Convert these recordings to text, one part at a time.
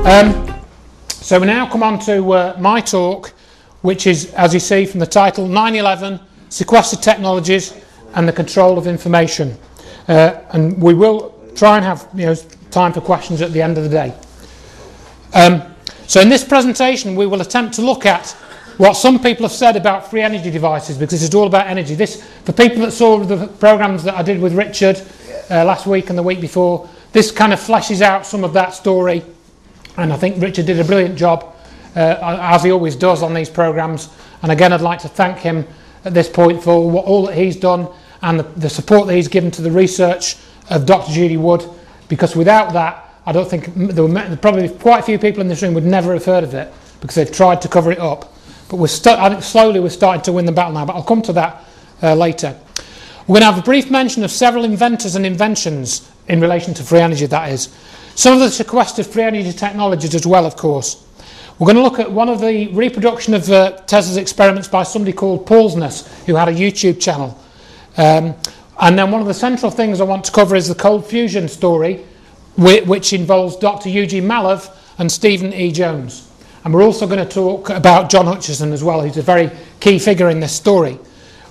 So we now come on to my talk, which is, as you see from the title, 9/11, Sequestered Technologies and the Control of Information. And we will try and have time for questions at the end of the day. So in this presentation we will attempt to look at what some people have said about free energy devices, because it's all about energy. This, for people that saw the programs that I did with Richard last week and the week before, this kind of fleshes out some of that story, and I think Richard did a brilliant job, as he always does on these programs. And again, I'd like to thank him at this point for all that he's done and the support that he's given to the research of Dr. Judy Wood, because without that, I don't think there were probably quite a few people in this room would never have heard of it, because they've tried to cover it up. But I think slowly we're starting to win the battle now, but I'll come to that later. We're going to have a brief mention of several inventors and inventions in relation to free energy, that is. Some of the sequestered free energy technologies as well, of course. We're going to look at one of the reproduction of Tesla's experiments by somebody called Paulsness, who had a YouTube channel. And then one of the central things I want to cover is the cold fusion story, which involves Dr. Eugene Malov and Stephen E. Jones. And we're also going to talk about John Hutchison as well, who's a very key figure in this story.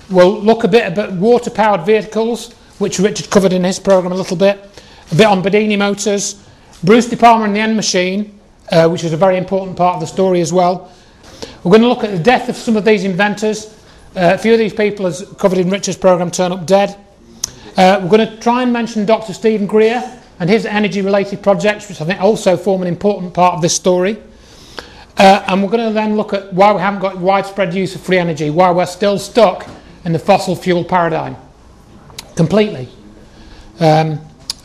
We'll look a bit about water-powered vehicles, which Richard covered in his programme a little bit on Bedini motors, Bruce De Palma and the End Machine, which is a very important part of the story as well. We're going to look at the death of some of these inventors. A few of these people, as covered in Richard's programme, turn up dead. We're going to try and mention Dr. Stephen Greer and his energy-related projects, which I think also form an important part of this story. And we're going to then look at why we haven't got widespread use of free energy, why we're still stuck in the fossil fuel paradigm completely.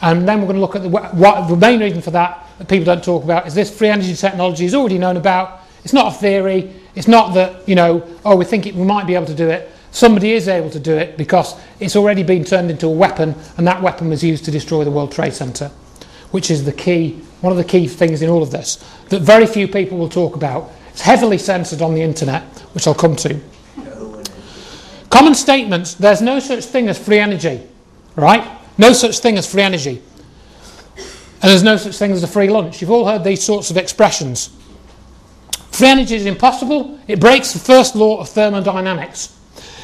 And then we're going to look at the main reason for that people don't talk about is this free energy technology is already known about. It's not a theory. It's not that, we think we might be able to do it. Somebody is able to do it because it's already been turned into a weapon, and that weapon was used to destroy the World Trade Center, which is one of the key things in all of this that very few people will talk about. It's heavily censored on the internet, which I'll come to. Common statements: there's no such thing as free energy, right? No such thing as free energy. And there's no such thing as a free lunch. You've all heard these sorts of expressions. Free energy is impossible. It breaks the first law of thermodynamics.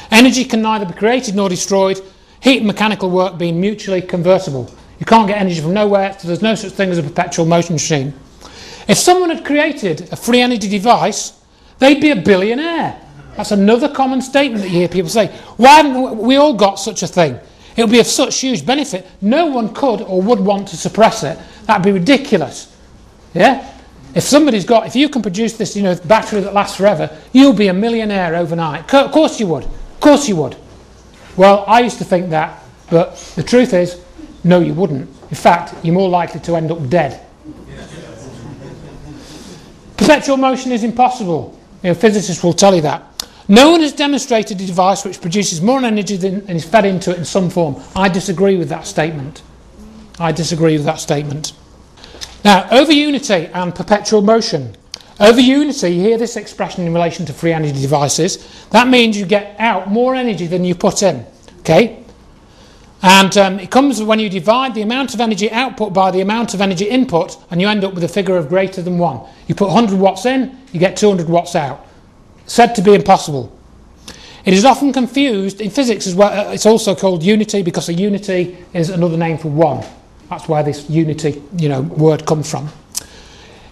Energy can neither be created nor destroyed, heat and mechanical work being mutually convertible. You can't get energy from nowhere, so there's no such thing as a perpetual motion machine. If someone had created a free energy device, they'd be a billionaire. That's another common statement that you hear people say. Why haven't we all got such a thing? It would be of such huge benefit. No one could or would want to suppress it. That'd be ridiculous. Yeah? If you can produce this, battery that lasts forever, you'll be a millionaire overnight. Of course you would. Of course you would. Well, I used to think that, but the truth is, no, you wouldn't. In fact, you're more likely to end up dead. Perpetual motion is impossible. Physicists will tell you that. No one has demonstrated a device which produces more energy than is fed into it in some form. I disagree with that statement. Now, over unity and perpetual motion. Over unity, you hear this expression in relation to free energy devices. That means you get out more energy than you put in. Okay? And it comes when you divide the amount of energy output by the amount of energy input, and you end up with a figure of greater than 1. You put 100 watts in, you get 200 watts out. Said to be impossible. It is often confused in physics as well. It's also called unity because a unity is another name for 1. That's where this unity, word comes from.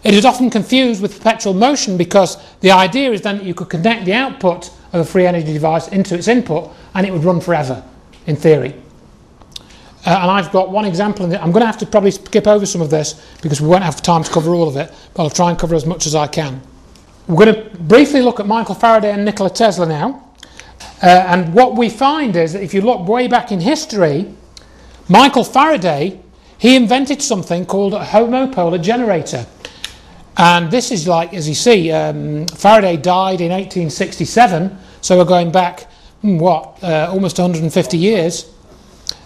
It is often confused with perpetual motion because the idea is then that you could connect the output of a free energy device into its input and it would run forever, in theory. And I've got one example. I'm going to have to probably skip over some of this because we won't have time to cover all of it, but I'll try and cover as much as I can. We're going to briefly look at Michael Faraday and Nikola Tesla now. And what we find is that if you look way back in history, Michael Faraday, he invented something called a homopolar generator. And this is like, as you see, Faraday died in 1867, so we're going back, almost 150 years.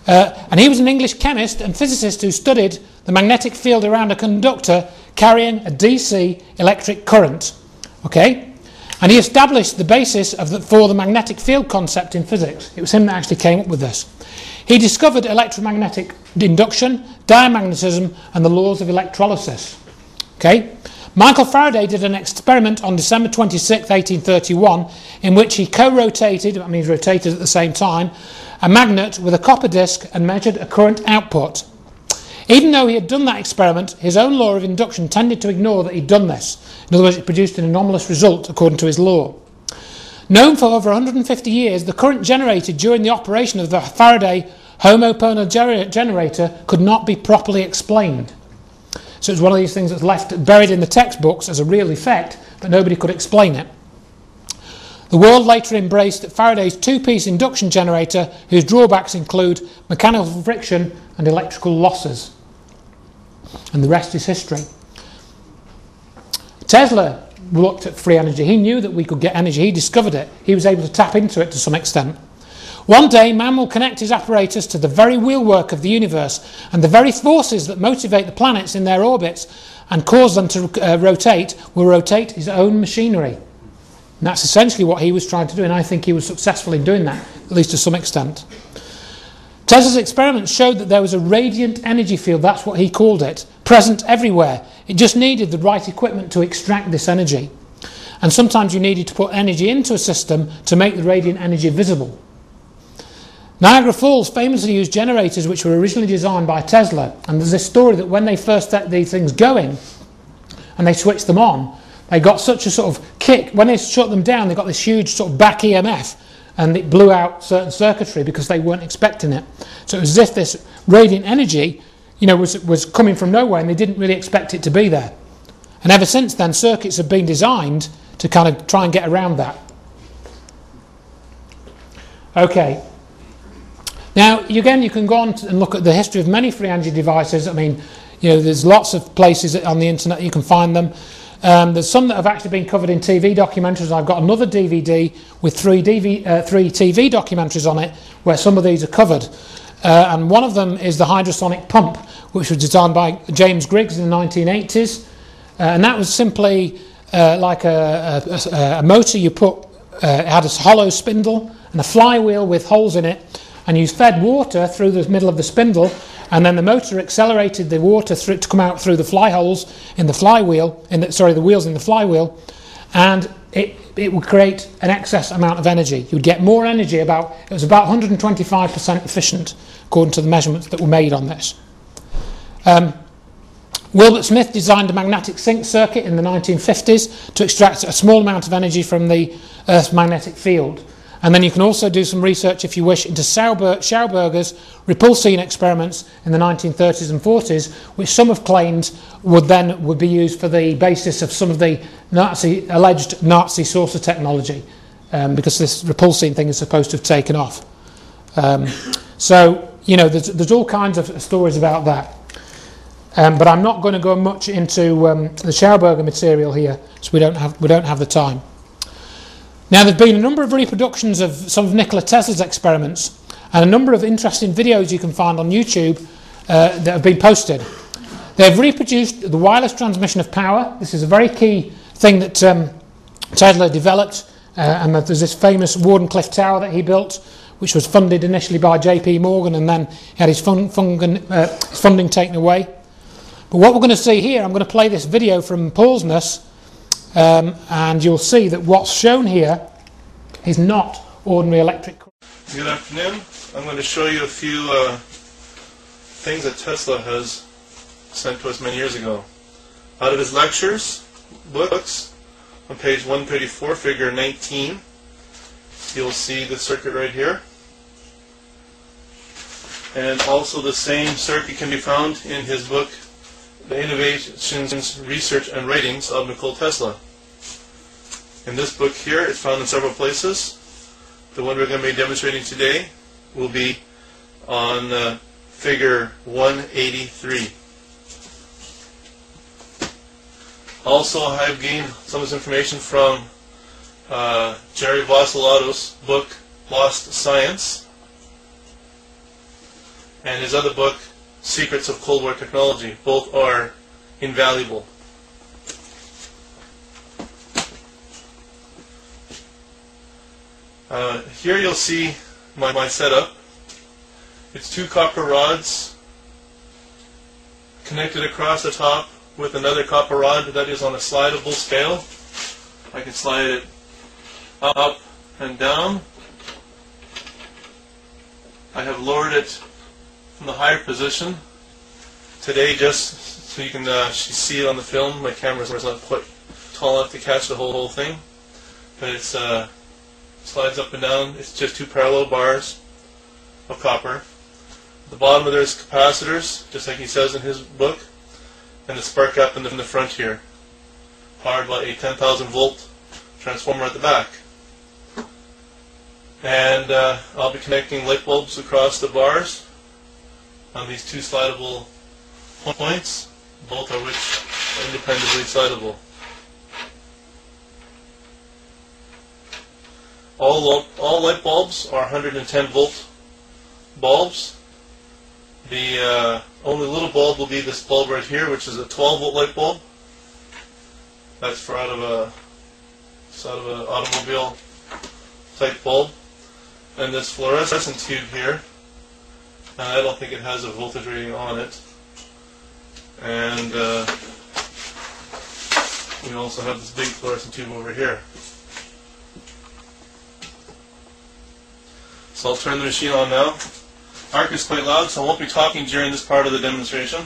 And he was an English chemist and physicist who studied the magnetic field around a conductor carrying a DC electric current. Okay? And he established the basis for the magnetic field concept in physics. It was him that actually came up with this. He discovered electromagnetic induction, diamagnetism, and the laws of electrolysis. Okay? Michael Faraday did an experiment on December 26, 1831, in which he co-rotated, that means rotated at the same time, a magnet with a copper disc and measured a current output. Even though he had done that experiment, his own law of induction tended to ignore that he'd done this. In other words, it produced an anomalous result according to his law. Known for over 150 years, the current generated during the operation of the Faraday homoponal generator could not be properly explained. So it's one of these things that's left buried in the textbooks as a real effect, but nobody could explain it. The world later embraced Faraday's two-piece induction generator, whose drawbacks include mechanical friction and electrical losses. And the rest is history. Tesla looked at free energy. He knew that we could get energy. He discovered it. He was able to tap into it to some extent. One day, man will connect his apparatus to the very wheelwork of the universe, and the very forces that motivate the planets in their orbits and cause them to rotate will rotate his own machinery. And that's essentially what he was trying to do, and I think he was successful in doing that, at least to some extent. Tesla's experiments showed that there was a radiant energy field, that's what he called it, present everywhere. It just needed the right equipment to extract this energy. And sometimes you needed to put energy into a system to make the radiant energy visible. Niagara Falls famously used generators which were originally designed by Tesla, and there's this story that when they first set these things going and they switched them on, they got such a sort of kick. When they shut them down, they got this huge sort of back EMF, and it blew out certain circuitry because they weren't expecting it. So it was as if this radiant energy, was coming from nowhere, and they didn't really expect it to be there. And ever since then, circuits have been designed to kind of try and get around that. Okay. Now, again, you can go on and look at the history of many free energy devices. I mean, there's lots of places on the internet you can find them. There's some that have actually been covered in TV documentaries. I've got another DVD with three TV documentaries on it where some of these are covered. And one of them is the hydrosonic pump, which was designed by James Griggs in the 1980s. And that was simply like a motor you put, it had a hollow spindle and a flywheel with holes in it. And you fed water through the middle of the spindle, and then the motor accelerated the water to come out through the fly holes in the flywheel, the wheels in the flywheel, and it would create an excess amount of energy. You would get more energy, it was about 125% efficient, according to the measurements that were made on this. Wilbert Smith designed a magnetic sink circuit in the 1950s to extract a small amount of energy from the Earth's magnetic field. And then you can also do some research, if you wish, into Schauberger's repulsine experiments in the 1930s and 40s, which some have claimed would be used for the basis of some of the alleged Nazi source of technology, because this repulsine thing is supposed to have taken off. There's all kinds of stories about that. But I'm not going to go much into the Schauberger material here, so we don't have the time. Now, there's been a number of reproductions of some of Nikola Tesla's experiments, and a number of interesting videos you can find on YouTube that have been posted. They've reproduced the wireless transmission of power. This is a very key thing that Tesla developed, and there's this famous Wardenclyffe Tower that he built, which was funded initially by J.P. Morgan, and then he had his funding taken away. But what we're going to see here, I'm going to play this video from Portsmouth, and you'll see that what's shown here is not ordinary electric current. Good afternoon. I'm going to show you a few things that Tesla has sent to us many years ago. Out of his lectures, books, on page 134, figure 19, you'll see the circuit right here. And also the same circuit can be found in his book, The Innovations, Research and Writings of Nikola Tesla. In this book here, it's found in several places. The one we're going to be demonstrating today will be on figure 183. Also, I've gained some of this information from Jerry Vassalato's book, Lost Science, and his other book, Secrets of Cold War Technology. Both are invaluable. Here you'll see my setup. It's two copper rods connected across the top with another copper rod that is on a slidable scale. I can slide it up and down. I have lowered it from the higher position today just so you can see it on the film. My camera is not quite tall enough to catch the whole thing, but it slides up and down. It's just two parallel bars of copper. At the bottom of there is capacitors, just like he says in his book, and the spark gap in the front here, powered by a 10,000 volt transformer at the back. And I'll be connecting light bulbs across the bars on these two slidable points, both of which are independently slidable. All light bulbs are 110 volt bulbs. The only little bulb will be this bulb right here, which is a 12 volt light bulb. That's for out of an automobile type bulb. And this fluorescent tube here, I don't think it has a voltage rating on it. And we also have this big fluorescent tube over here. So I'll turn the machine on now. Arc is quite loud, so I won't be talking during this part of the demonstration.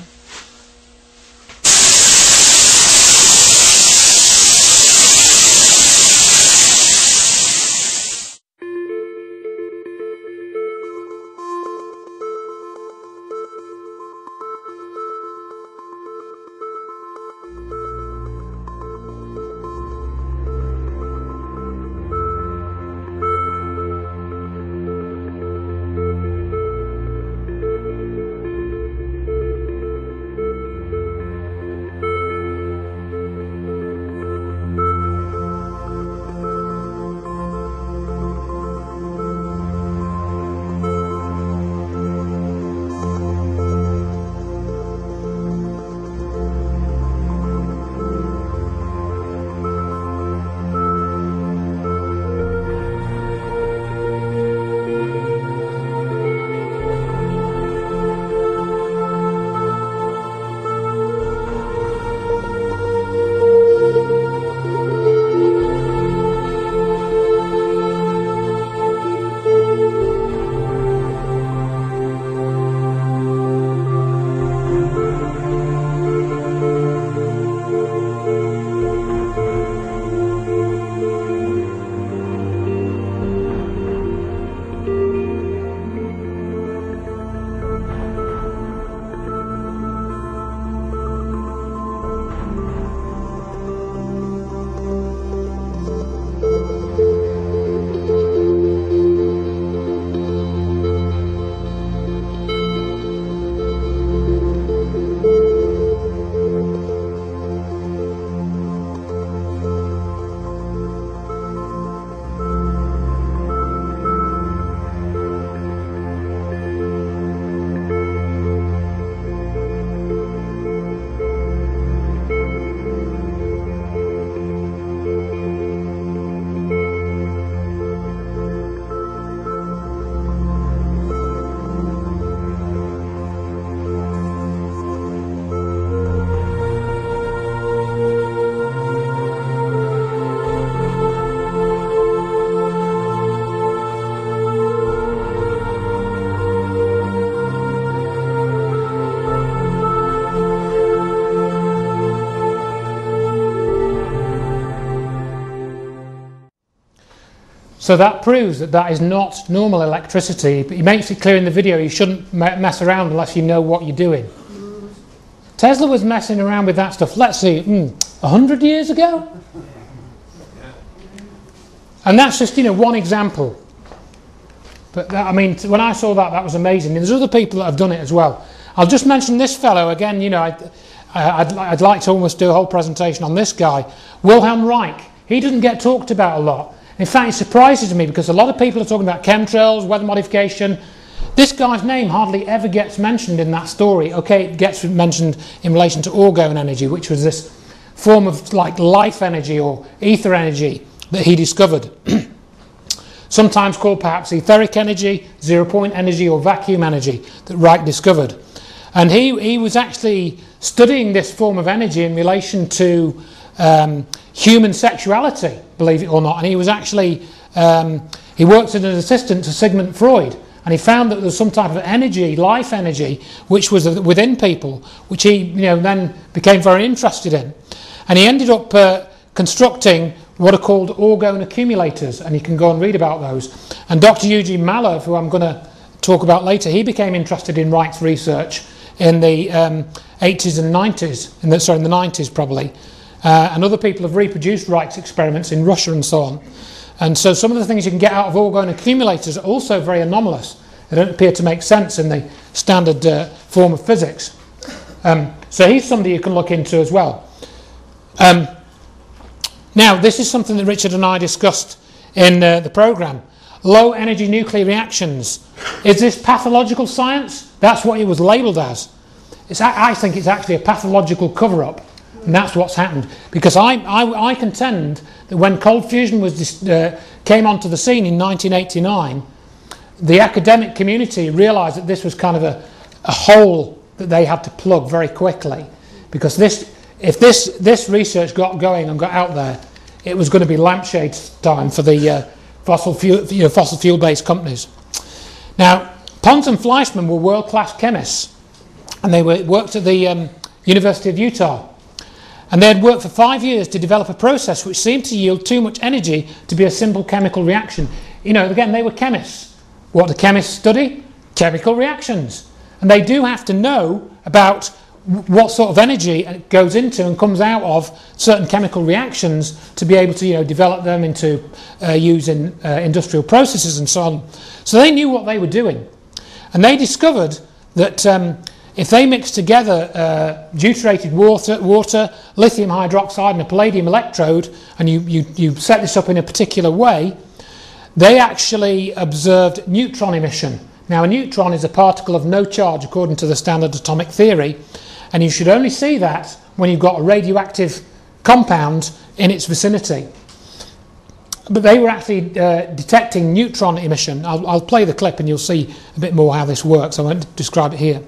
So that proves that that is not normal electricity, but he makes it clear in the video you shouldn't mess around unless you know what you're doing. Tesla was messing around with that stuff, let's see, 100 years ago? And that's just, one example. But that, I mean, when I saw that, that was amazing. And there's other people that have done it as well. I'll just mention this fellow again, I'd like to almost do a whole presentation on this guy, Wilhelm Reich. He doesn't get talked about a lot. In fact, it surprises me because a lot of people are talking about chemtrails, weather modification. This guy's name hardly ever gets mentioned in that story. Okay, it gets mentioned in relation to orgone energy, which was this form of like life energy or ether energy that he discovered. Sometimes called perhaps etheric energy, zero-point energy or vacuum energy that Reich discovered. And he was actually studying this form of energy in relation to human sexuality, believe it or not. And he was actually, he worked as an assistant to Sigmund Freud. And he found that there was some type of energy, life energy, which was within people, which he then became very interested in. And he ended up constructing what are called orgone accumulators, and you can go and read about those. And Dr. Eugene Malov, who I'm going to talk about later, he became interested in rights research in the 80s and 90s, in the 90s probably. And other people have reproduced rights experiments in Russia and so on. And so some of the things you can get out of orgone accumulators are also very anomalous. They don't appear to make sense in the standard form of physics. So he's somebody you can look into as well. Now, this is something that Richard and I discussed in the programme. Low energy nuclear reactions. Is this pathological science? That's what it was labelled as. I think it's actually a pathological cover-up. And that's what's happened. Because I contend that when cold fusion came onto the scene in 1989, the academic community realised that this was kind of a hole that they had to plug very quickly. Because if this research got going and got out there, it was going to be lampshade time for the fossil fuel-based companies. Now, Pons and Fleischmann were world-class chemists, and they worked at the University of Utah. And they had worked for 5 years to develop a process which seemed to yield too much energy to be a simple chemical reaction. Again, they were chemists. What do chemists study? Chemical reactions. And they do have to know about what sort of energy it goes into and comes out of certain chemical reactions to be able to develop them into use in industrial processes and so on. So they knew what they were doing. And they discovered that if they mix together deuterated water, lithium hydroxide and a palladium electrode, and you set this up in a particular way, they actually observed neutron emission. Now, a neutron is a particle of no charge according to the standard atomic theory, and you should only see that when you've got a radioactive compound in its vicinity. But they were actually detecting neutron emission. I'll play the clip and you'll see a bit more how this works. I won't describe it here.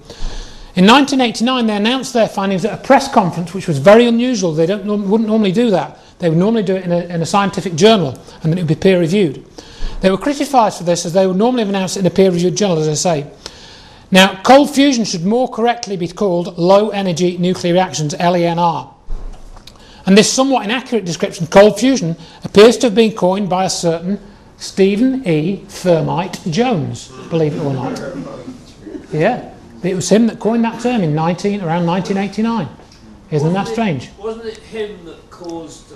In 1989, they announced their findings at a press conference, which was very unusual. They wouldn't normally do that. They would normally do it in a scientific journal, and then it would be peer-reviewed. They were criticised for this, as they would normally have announced it in a peer-reviewed journal, as I say. Now, cold fusion should more correctly be called low-energy nuclear reactions, LENR. And this somewhat inaccurate description, cold fusion, appears to have been coined by a certain Stephen E. Thermite Jones, believe it or not. Yeah. It was him that coined that term in around 1989. Isn't that strange? Wasn't it him that caused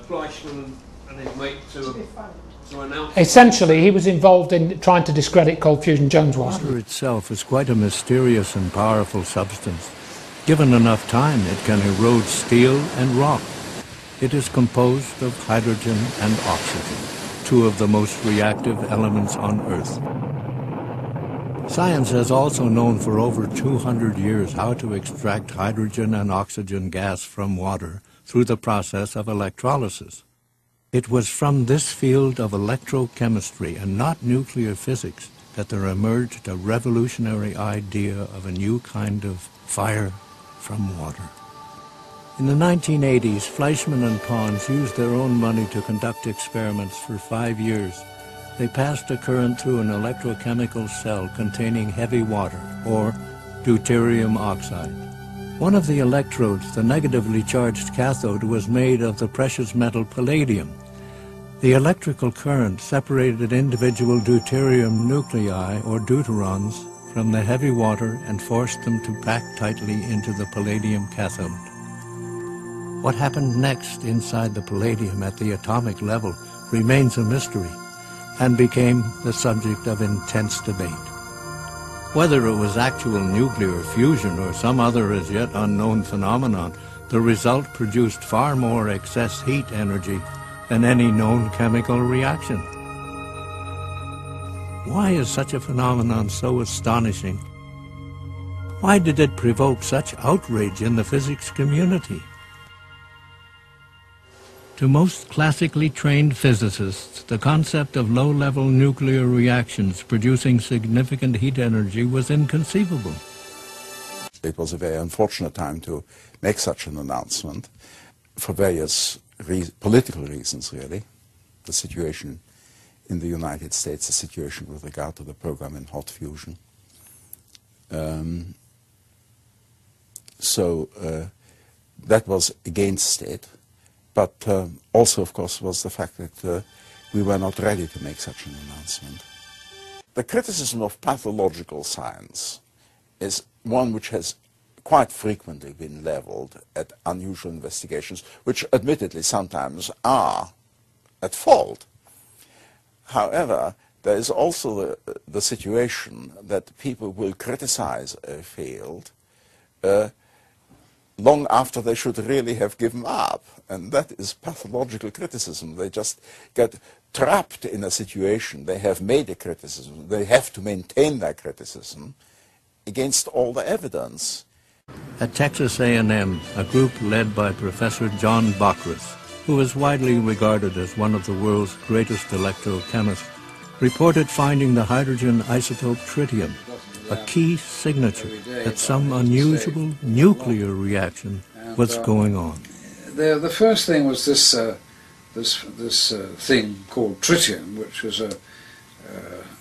Fleischmann and his mate to announce? Essentially, he was involved in trying to discredit cold fusion. Jones was. Water itself is quite a mysterious and powerful substance. Given enough time, it can erode steel and rock. It is composed of hydrogen and oxygen, two of the most reactive elements on Earth. Science has also known for over 200 years how to extract hydrogen and oxygen gas from water through the process of electrolysis. It was from this field of electrochemistry and not nuclear physics that there emerged a revolutionary idea of a new kind of fire from water. In the 1980s, Fleischmann and Pons used their own money to conduct experiments for 5 years. They passed a current through an electrochemical cell containing heavy water, or deuterium oxide. One of the electrodes, the negatively charged cathode, was made of the precious metal palladium. The electrical current separated individual deuterium nuclei, or deuterons, from the heavy water and forced them to pack tightly into the palladium cathode. What happened next inside the palladium at the atomic level remains a mystery, and became the subject of intense debate. Whether it was actual nuclear fusion or some other as yet unknown phenomenon, the result produced far more excess heat energy than any known chemical reaction. Why is such a phenomenon so astonishing? Why did it provoke such outrage in the physics community? To most classically trained physicists, the concept of low-level nuclear reactions producing significant heat energy was inconceivable. it was a very unfortunate time to make such an announcement for various political reasons, really. The situation in the United States, the situation with regard to the program in hot fusion. So that was against it, but also, of course, was the fact that we were not ready to make such an announcement. The criticism of pathological science is one which has quite frequently been leveled at unusual investigations, which admittedly sometimes are at fault. However, there is also the situation that people will criticize a field long after they should really have given up, and that is pathological criticism. They just get trapped in a situation. They have made a criticism. They have to maintain that criticism against all the evidence. At Texas A&M, a group led by Professor John Bockris, who is widely regarded as one of the world's greatest electrochemists, reported finding the hydrogen isotope tritium, a key signature that some unusual nuclear reaction was going on. The first thing was this thing called tritium, which was a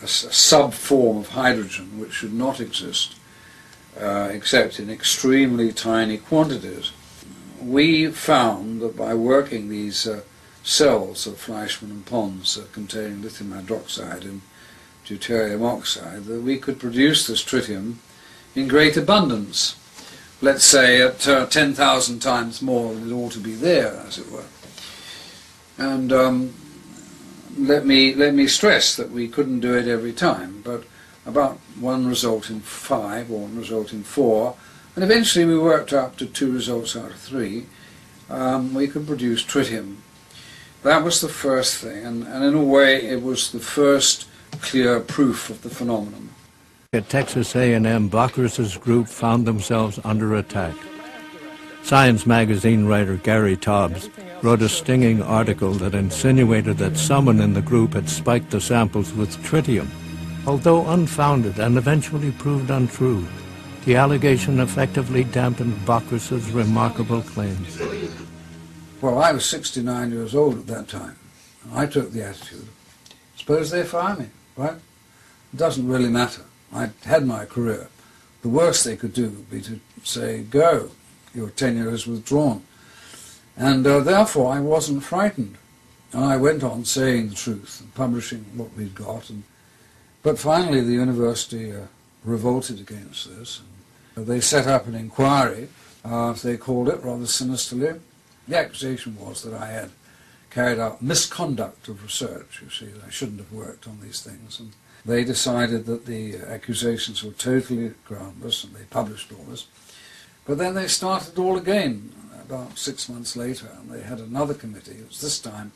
sub-form of hydrogen which should not exist except in extremely tiny quantities. We found that by working these cells of Fleischmann and Pons containing lithium hydroxide and deuterium oxide, that we could produce this tritium in great abundance, let's say at 10,000 times more than it ought to be there, as it were. And let me stress that we couldn't do it every time, but about one result in 5 or one result in 4, and eventually we worked up to 2 results out of 3. We could produce tritium. That was the first thing, and in a way it was the first clear proof of the phenomenon. At Texas A&M, Bockris's group found themselves under attack. Science magazine writer Gary Tobbs wrote a stinging article that insinuated that someone in the group had spiked the samples with tritium. Although unfounded and eventually proved untrue, the allegation effectively dampened Bockris's remarkable claims. Well, I was 69 years old at that time. I took the attitude, suppose they fire me, right? It doesn't really matter. I'd had my career. The worst they could do would be to say, go, your tenure is withdrawn. And therefore I wasn't frightened. And I went on saying the truth and publishing what we'd got. But finally the university revolted against this. And they set up an inquiry, they called it rather sinisterly. The accusation was that I had carried out misconduct of research, you see, that I shouldn't have worked on these things. And they decided that the accusations were totally groundless, and they published all this. But then they started all again about 6 months later, and they had another committee. It was this time,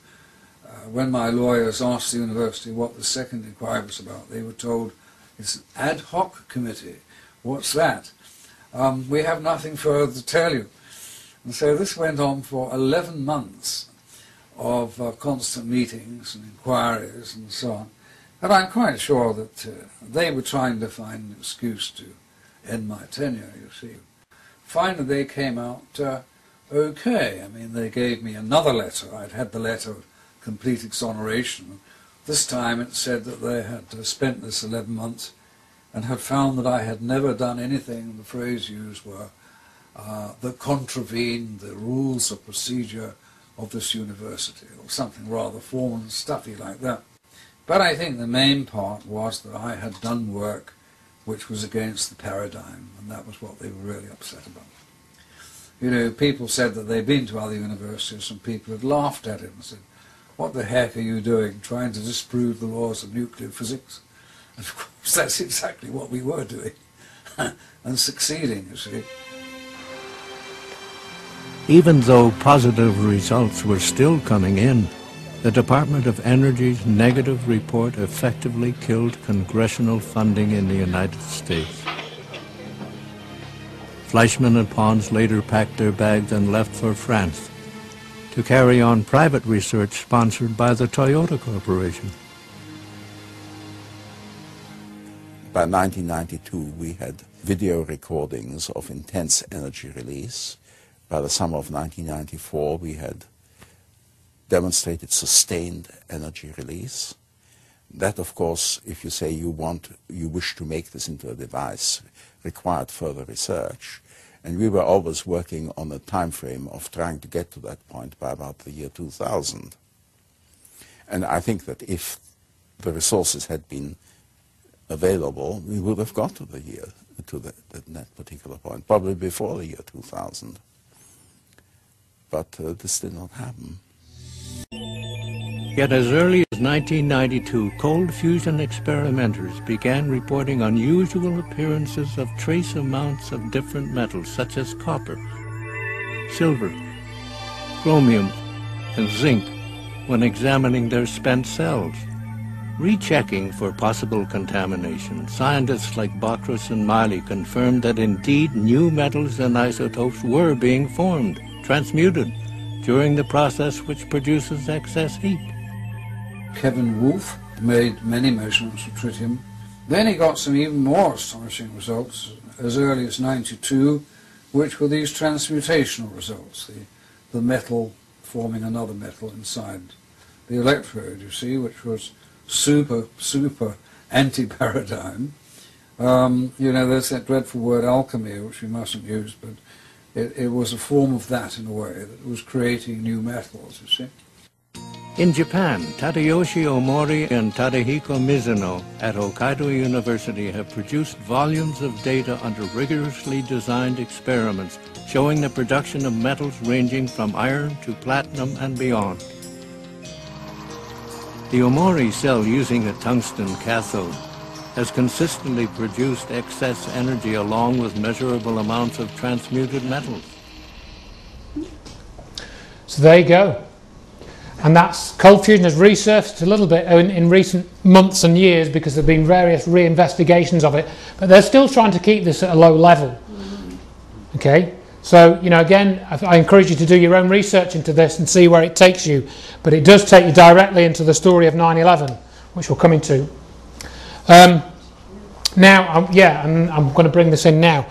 when my lawyers asked the university what the second inquiry was about, they were told, it's an ad hoc committee. What's that? We have nothing further to tell you. And so this went on for 11 months of constant meetings and inquiries and so on. And I'm quite sure that they were trying to find an excuse to end my tenure, you see. Finally they came out okay. I mean, they gave me another letter. I'd had the letter of complete exoneration. This time it said that they had spent this 11 months and had found that I had never done anything, the phrase used were, that contravened the rules of procedure of this university, or something rather formal and stuffy like that. But I think the main part was that I had done work which was against the paradigm, and that was what they were really upset about. You know, people said that they'd been to other universities and people had laughed at it and said, what the heck are you doing, trying to disprove the laws of nuclear physics? And of course that's exactly what we were doing, and succeeding, you see. Even though positive results were still coming in, the Department of Energy's negative report effectively killed congressional funding in the United States. Fleischmann and Pons later packed their bags and left for France to carry on private research sponsored by the Toyota Corporation. By 1992, we had video recordings of intense energy release. By the summer of 1994, we had demonstrated sustained energy release. That, of course, if you say you wish to make this into a device, required further research. And we were always working on a time frame of trying to get to that point by about the year 2000. And I think that if the resources had been available, we would have got to that particular point, probably before the year 2000. But this did not happen. Yet as early as 1992, cold fusion experimenters began reporting unusual appearances of trace amounts of different metals such as copper, silver, chromium, and zinc when examining their spent cells. Rechecking for possible contamination, scientists like Botras and Miley confirmed that indeed new metals and isotopes were being formed, transmuted, during the process which produces excess heat. Kevin Wolf made many measurements of tritium. Then he got some even more astonishing results as early as '92, which were these transmutational results, the metal forming another metal inside the electrode, you see, which was super anti-paradigm. You know, there's that dreadful word alchemy, which we mustn't use, but it was a form of that in a way, that was creating new metals, you see. In Japan, Tadayoshi Omori and Tadahiko Mizuno at Hokkaido University have produced volumes of data under rigorously designed experiments showing the production of metals ranging from iron to platinum and beyond. The Omori cell using a tungsten cathode has consistently produced excess energy along with measurable amounts of transmuted metals. So there you go. And that's, cold fusion has resurfaced a little bit in recent months and years because there have been various re-investigations of it, but they're still trying to keep this at a low level. Okay, so, you know, again, I encourage you to do your own research into this and see where it takes you, but it does take you directly into the story of 9/11, which we'll come into. Now, and I'm going to bring this in now,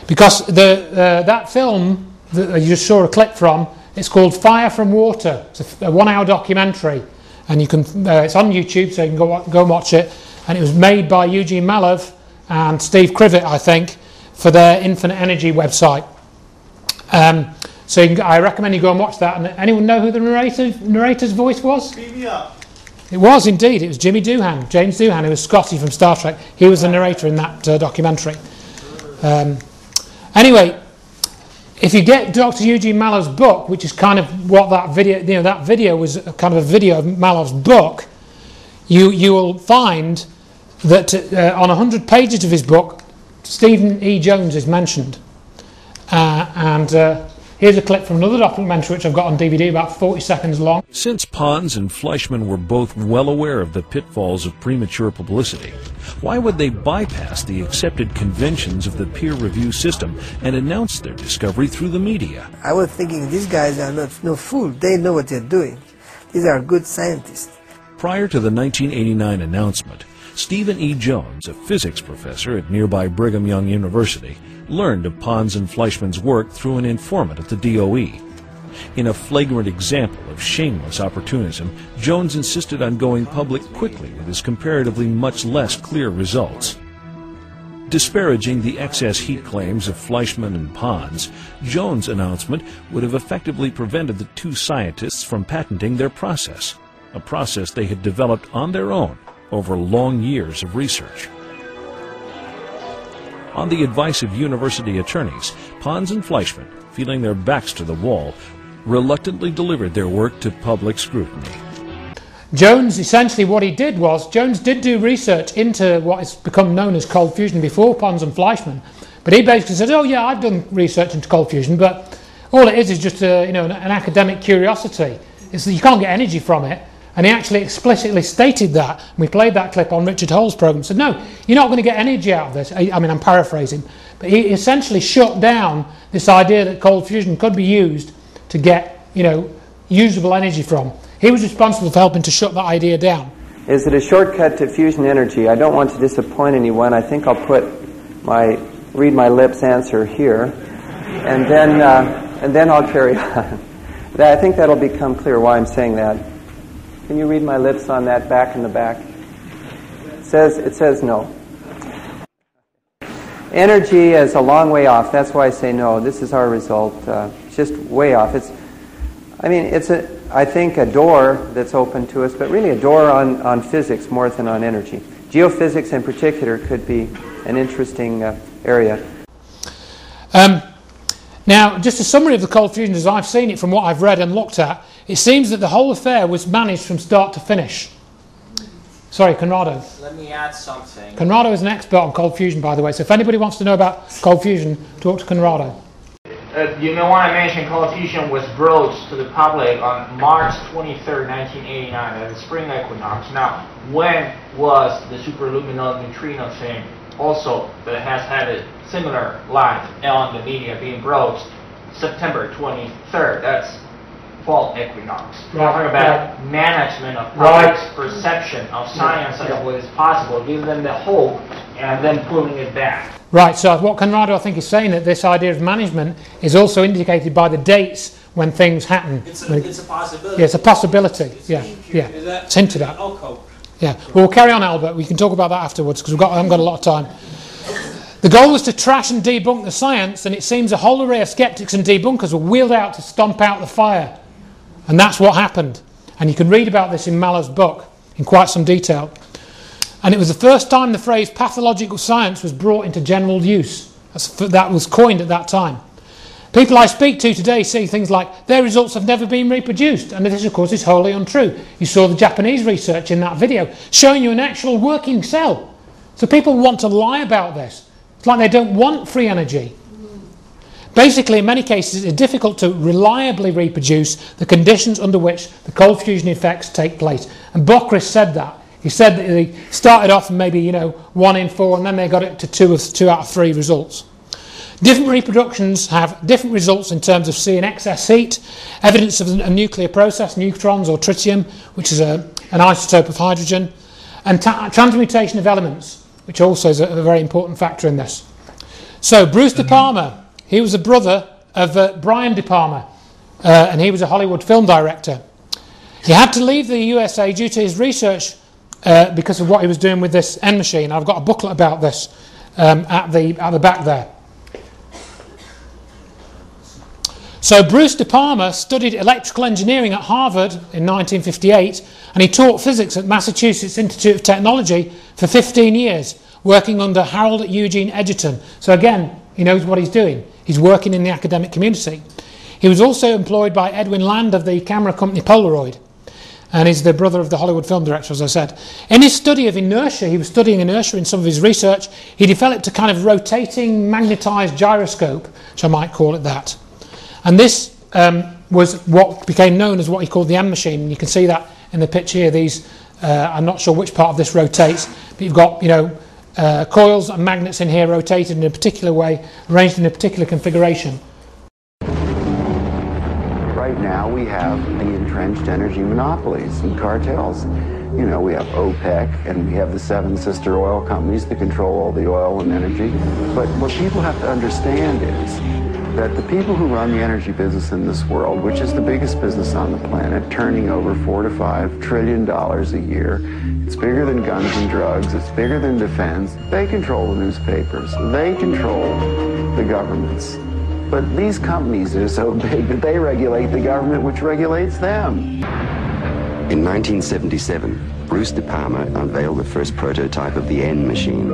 because that film that you just saw a clip from, it's called Fire from Water. It's a 1-hour documentary, and you can it's on YouTube, so you can go and watch it. And it was made by Eugene Malov and Steve Krivet, I think, for their Infinite Energy website. So I recommend you go and watch that. And anyone know who the narrator's voice was? Beat me up. It was indeed. It was Jimmy Doohan, James Doohan, who was Scotty from Star Trek. He was the narrator in that documentary. Anyway, if you get Dr. Eugene Malov's book, which is kind of what that video, you know, that video was kind of a video of Malov's book, you will find that on 100 pages of his book, Stephen E. Jones is mentioned. Here's a clip from another documentary which I've got on DVD, about 40 seconds long. Since Pons and Fleischmann were both well aware of the pitfalls of premature publicity, why would they bypass the accepted conventions of the peer review system and announce their discovery through the media? I was thinking, these guys are no fools. They know what they're doing. These are good scientists. Prior to the 1989 announcement, Stephen E. Jones, a physics professor at nearby Brigham Young University, learned of Pons and Fleischmann's work through an informant at the DOE. In a flagrant example of shameless opportunism, Jones insisted on going public quickly with his comparatively much less clear results. Disparaging the excess heat claims of Fleischmann and Pons, Jones' announcement would have effectively prevented the two scientists from patenting their process, a process they had developed on their own over long years of research. On the advice of university attorneys, Pons and Fleischmann, feeling their backs to the wall, reluctantly delivered their work to public scrutiny. Jones, essentially what he did was, Jones did do research into what has become known as cold fusion before Pons and Fleischmann, but he basically said, oh yeah, I've done research into cold fusion, but all it is just an academic curiosity. You can't get energy from it. And he actually explicitly stated that. We played that clip on Richard Hull's program. Said, no, you're not going to get energy out of this. I mean, I'm paraphrasing. But he essentially shut down this idea that cold fusion could be used to get, usable energy from. He was responsible for helping to shut that idea down. Is it a shortcut to fusion energy? I don't want to disappoint anyone. I think I'll read my lips answer here, and then I'll carry on. I think that'll become clear why I'm saying that. Can you read my lips on that back in the back? It says no. Energy is a long way off. That's why I say no. This is our result. It's just way off. It's I think a door that's open to us, but really a door on physics more than on energy. Geophysics in particular could be an interesting area. Now, just a summary of the cold fusion as I've seen it from what I've read and looked at, it seems that the whole affair was managed from start to finish. Sorry, Conrado. Let me add something. Conrado is an expert on cold fusion, by the way, so if anybody wants to know about cold fusion, talk to Conrado. You know, when I mentioned cold fusion was brought to the public on March 23rd, 1989, at the spring equinox. Now, when was the superluminous neutrino thing also that has had a similar light on the media being brought? September 23rd. That's fall equinox. We're talking about management of public's perception of science and what is possible, giving them the hope and then pulling it back. Right, so what Conrado I think is saying that this idea of management is also indicated by the dates when things happen. It's a possibility. Yeah, it's a possibility. It's hinted at. Yeah, well, we'll carry on, Albert. We can talk about that afterwards because I haven't got a lot of time. The goal was to trash and debunk the science, and it seems a whole array of skeptics and debunkers were wheeled out to stomp out the fire. And that's what happened. And you can read about this in Mallo's book in quite some detail. And it was the first time the phrase pathological science was brought into general use. That was coined at that time. People I speak to today say things like, their results have never been reproduced. And this, of course, is wholly untrue. You saw the Japanese research in that video showing you an actual working cell. So people want to lie about this. It's like they don't want free energy. Basically, in many cases, it's difficult to reliably reproduce the conditions under which the cold fusion effects take place. And Bockris said that. He said that they started off maybe 1 in 4, and then they got it to 2 out of 3 results. Different reproductions have different results in terms of seeing excess heat, evidence of a nuclear process, neutrons or tritium, which is an isotope of hydrogen, and transmutation of elements, which also is a very important factor in this. So Bruce De Palma, he was a brother of Brian De Palma, and he was a Hollywood film director. He had to leave the USA due to his research because of what he was doing with this N machine. I've got a booklet about this at the back there. So Bruce De Palma studied electrical engineering at Harvard in 1958, and he taught physics at Massachusetts Institute of Technology for 15 years, working under Harold Eugene Edgerton. So again, he knows what he's doing. He's working in the academic community. He was also employed by Edwin Land of the camera company Polaroid, and he's the brother of the Hollywood film director, as I said. In his study of inertia, he was studying inertia in some of his research, he developed a kind of rotating magnetized gyroscope, which I might call it that. And this was what became known as what he called the M machine. And you can see that in the picture here. These, I'm not sure which part of this rotates, but you've got, coils and magnets in here rotated in a particular way, arranged in a particular configuration. Right now we have the entrenched energy monopolies and cartels. We have OPEC and we have the 7 sister oil companies that control all the oil and energy. But what people have to understand is that the people who run the energy business in this world, which is the biggest business on the planet, turning over $4 to $5 trillion a year, it's bigger than guns and drugs, it's bigger than defense. They control the newspapers, they control the governments. But these companies are so big that they regulate the government, which regulates them. In 1977, Bruce De Palma unveiled the first prototype of the N machine,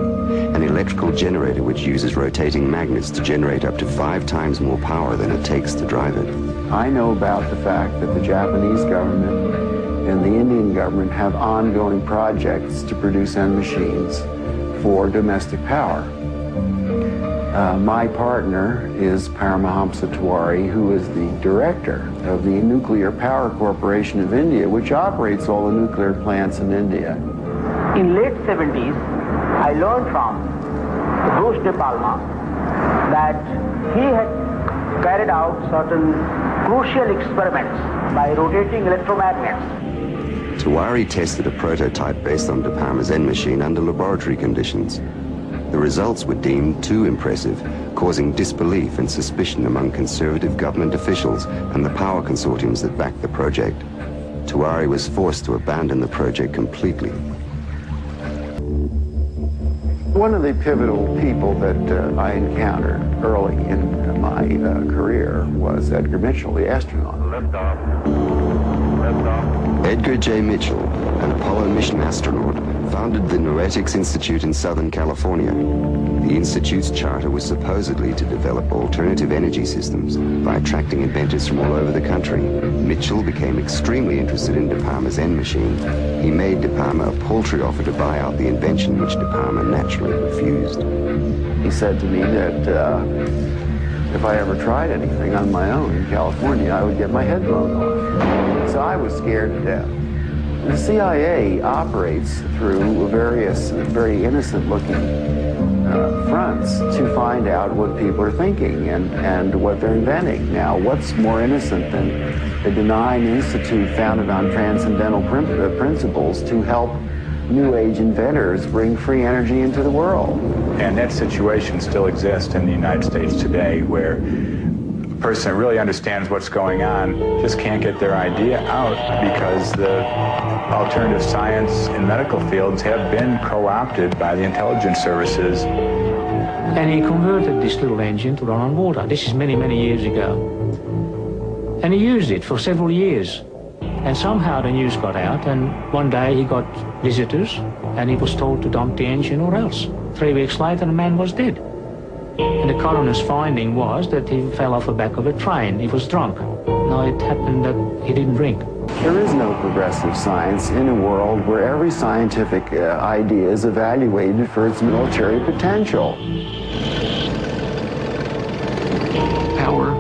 an electrical generator which uses rotating magnets to generate up to 5 times more power than it takes to drive it. I know about the fact that the Japanese government and the Indian government have ongoing projects to produce N machines for domestic power. My partner is Paramahamsa Tiwari, who is the director of the Nuclear Power Corporation of India, which operates all the nuclear plants in India. In late 70s, I learned from Bruce De Palma that he had carried out certain crucial experiments by rotating electromagnets. Tewari tested a prototype based on De Palma's N machine under laboratory conditions. The results were deemed too impressive, causing disbelief and suspicion among conservative government officials and the power consortiums that backed the project. Tewari was forced to abandon the project completely. One of the pivotal people that I encountered early in my career was Edgar Mitchell, the astronaut. Edgar J. Mitchell, an Apollo mission astronaut, founded the Noetics Institute in Southern California. The Institute's charter was supposedly to develop alternative energy systems by attracting inventors from all over the country. Mitchell became extremely interested in De Palma's N machine. He made De Palma a paltry offer to buy out the invention, which De Palma naturally refused. He said to me that if I ever tried anything on my own in California, I would get my head blown off. So I was scared to death. The CIA operates through various very innocent-looking fronts to find out what people are thinking and what they're inventing. Now, what's more innocent than a benign institute founded on transcendental principles to help New Age inventors bring free energy into the world? And that situation still exists in the United States today, where a person that really understands what's going on just can't get their idea out because the alternative science and medical fields have been co-opted by the intelligence services. And he converted this little engine to run on water. This is many, many years ago. And he used it for several years. And somehow the news got out, and one day he got visitors, and he was told to dump the engine or else. 3 weeks later, the man was dead. And the coroner's finding was that he fell off the back of a train. He was drunk. Now, it happened that he didn't drink. There is no progressive science in a world where every scientific idea is evaluated for its military potential. Power,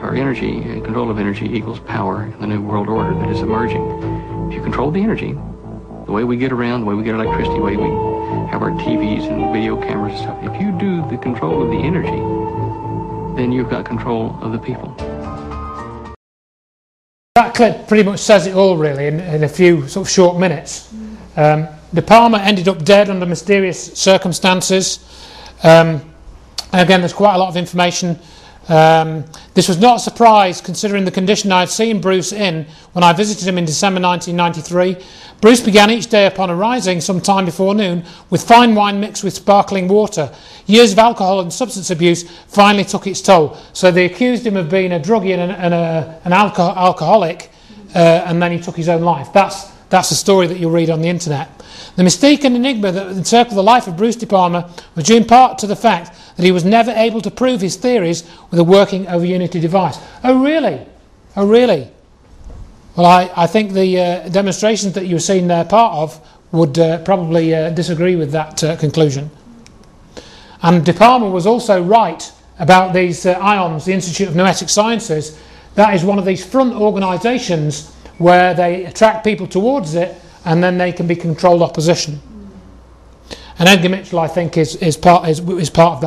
or energy, control of energy equals power in the new world order that is emerging. If you control the energy, the way we get around, the way we get electricity, the way we have our TVs and video cameras and stuff, if you do the control of the energy, then you've got control of the people. That clip pretty much says it all, really, in a few sort of short minutes. De Palma ended up dead under mysterious circumstances. Again, there's quite a lot of information. This was not a surprise considering the condition I had seen Bruce in when I visited him in December 1993. Bruce began each day upon arising some time before noon with fine wine mixed with sparkling water. Years of alcohol and substance abuse finally took its toll. So they accused him of being a druggie and an alcoholic, and then he took his own life. That's the story that you'll read on the internet. The mystique and enigma that encircled the life of Bruce De Palma was due in part to the fact that he was never able to prove his theories with a working over unity device. Oh really? Oh really? Well, I think the demonstrations that you were seeing there part of would probably disagree with that conclusion. And De Palma was also right about these IONS, the Institute of Noetic Sciences. That is one of these front organisations where they attract people towards it and then they can be controlled opposition. And Edgar Mitchell, I think, is part of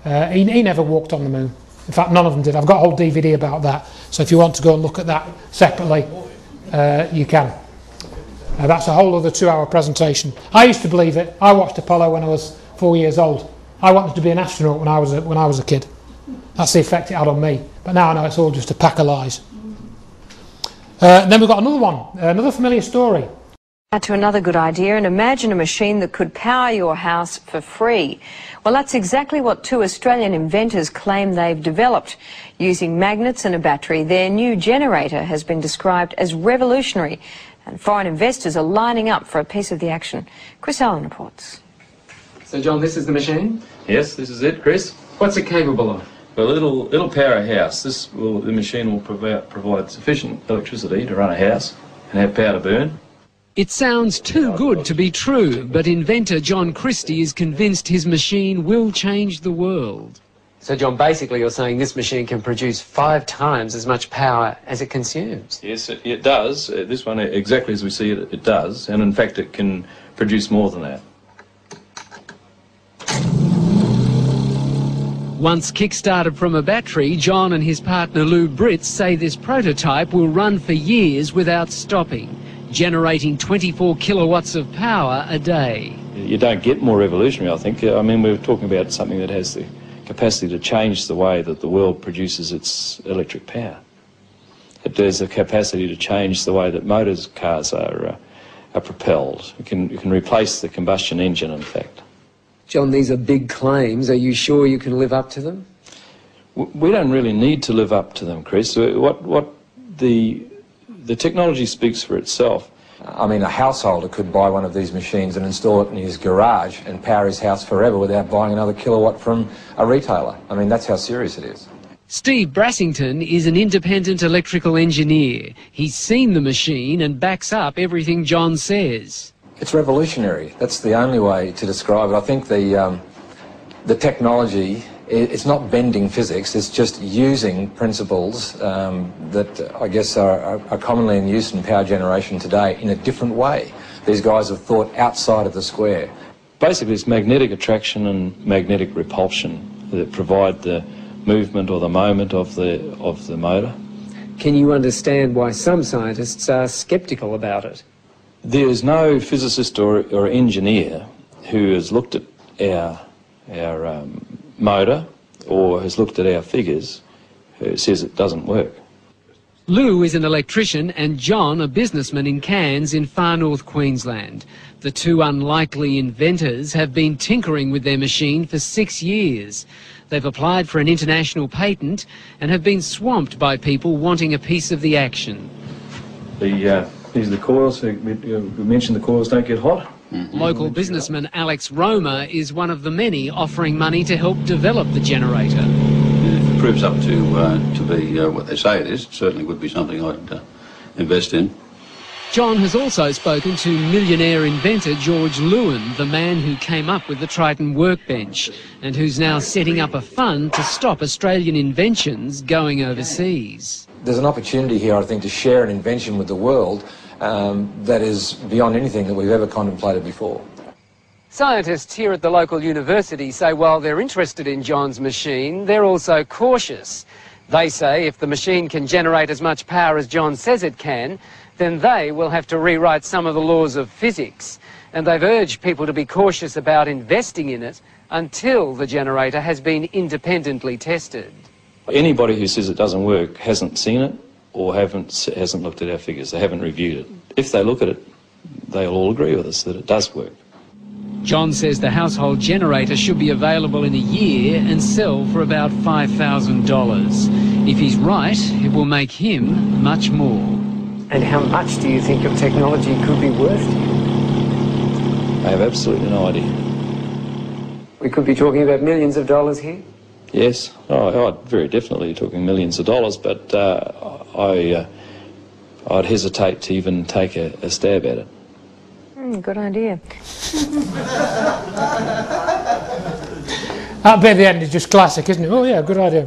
that. He never walked on the moon. In fact, none of them did. I've got a whole DVD about that. So if you want to go and look at that separately, you can. That's a whole other 2-hour presentation. I used to believe it. I watched Apollo when I was 4 years old. I wanted to be an astronaut when I was a kid. That's the effect it had on me. But now I know it's all just a pack of lies. And then we've got another one, another familiar story. Now to another good idea, and imagine a machine that could power your house for free. Well, that's exactly what 2 Australian inventors claim they've developed. Using magnets and a battery, their new generator has been described as revolutionary, and foreign investors are lining up for a piece of the action. Chris Allen reports. So, John, this is the machine? Yes, this is it, Chris. What's it capable of? Well, it'll power a house. The machine will provide sufficient electricity to run a house and have power to burn. It sounds too good to be true, but inventor John Christie is convinced his machine will change the world. So, John, basically you're saying this machine can produce 5 times as much power as it consumes? Yes, it does. This one, exactly as we see it, it does. And in fact, it can produce more than that. Once kick-started from a battery, John and his partner Lou Britz say this prototype will run for years without stopping. generating 24 kilowatts of power a day. You don't get more revolutionary, I think. I mean, we're talking about something that has the capacity to change the way that the world produces its electric power. There's a capacity to change the way that cars are propelled. You can replace the combustion engine, in fact. John, these are big claims. Are you sure you can live up to them? We don't really need to live up to them, Chris. The technology speaks for itself. I mean, a householder could buy one of these machines and install it in his garage and power his house forever without buying another kilowatt from a retailer. I mean, that's how serious it is. Steve Brassington is an independent electrical engineer. He's seen the machine and backs up everything John says. It's revolutionary. That's the only way to describe it. I think the technology, it's not bending physics, it's just using principles that I guess are commonly in use in power generation today in a different way. These guys have thought outside of the square. Basically, it's magnetic attraction and magnetic repulsion that provide the movement or the moment of the motor. Can you understand why some scientists are sceptical about it? There is no physicist or engineer who has looked at our motor or has looked at our figures who says it doesn't work. Lou is an electrician and John a businessman in Cairns in far north Queensland. The two unlikely inventors have been tinkering with their machine for 6 years. They've applied for an international patent and have been swamped by people wanting a piece of the action. These are the coils. We mentioned the coils don't get hot. Local businessman Alex Roma is one of the many offering money to help develop the generator. If it proves up to be what they say it is, it certainly would be something I'd invest in. John has also spoken to millionaire inventor George Lewin, the man who came up with the Triton workbench and who's now setting up a fund to stop Australian inventions going overseas. There's an opportunity here, I think, to share an invention with the world that is beyond anything that we've ever contemplated before. Scientists here at the local university say while they're interested in John's machine, they're also cautious. They say if the machine can generate as much power as John says it can, then they will have to rewrite some of the laws of physics. And they've urged people to be cautious about investing in it until the generator has been independently tested. Anybody who says it doesn't work hasn't seen it or hasn't looked at our figures. They haven't reviewed it. If they look at it, they'll all agree with us that it does work. John says the household generator should be available in a year and sell for about $5,000. If he's right, it will make him much more. And how much do you think your technology could be worth to you? I have absolutely no idea. We could be talking about millions of dollars here? Yes, very definitely talking millions of dollars, but I'd hesitate to even take a stab at it. Good idea. That bit at the end is just classic, isn't it? Oh yeah, good idea.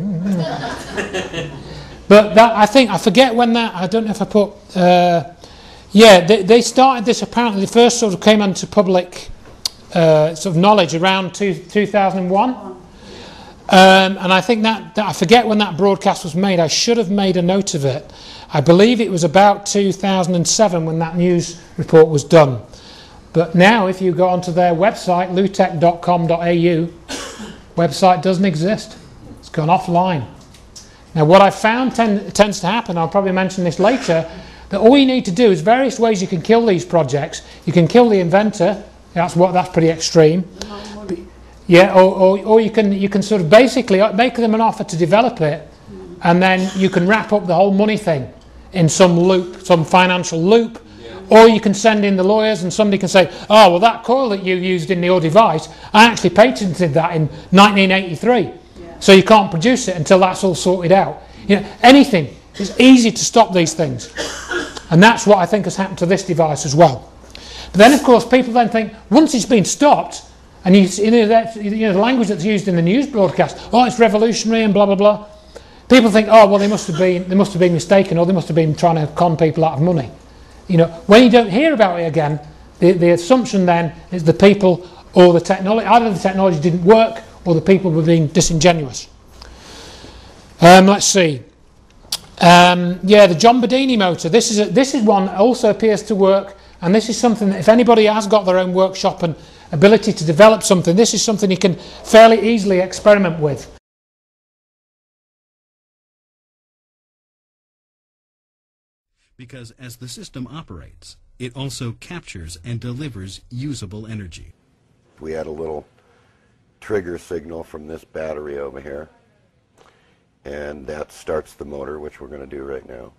But that, I forget when that, I don't know if I put, they started this apparently, the first sort of came into public sort of knowledge around 2001. And I think that I forget when that broadcast was made. I should have made a note of it. I believe it was about 2007 when that news report was done. But now if you go onto their website, lutech.com.au, website doesn't exist. It's gone offline. Now what I found tends to happen, I'll probably mention this later, that all you need to do is various ways you can kill these projects. You can kill the inventor, that's pretty extreme. Yeah, or you can sort of basically make them an offer to develop it, and then you can wrap up the whole money thing in some loop, some financial loop. Or you can send in the lawyers and somebody can say, oh, well, that coil that you used in your device, I actually patented that in 1983. So you can't produce it until that's all sorted out. You know, anything. It's easy to stop these things. And that's what I think has happened to this device as well. But then, of course, people then think, once it's been stopped, and the language that's used in the news broadcast, oh, it's revolutionary and blah, blah, blah. People think, oh, well, they must have been mistaken, or they must have been trying to con people out of money. You know, when you don't hear about it again, the assumption then is the people or the technology, either the technology didn't work or the people were being disingenuous. Let's see. Yeah, the John Bedini motor. This is one that also appears to work, and this is something that if anybody has got their own workshop and ability to develop something, this is something you can fairly easily experiment with. Because as the system operates, it also captures and delivers usable energy. We had a little trigger signal from this battery over here, and that starts the motor, which we're going to do right now.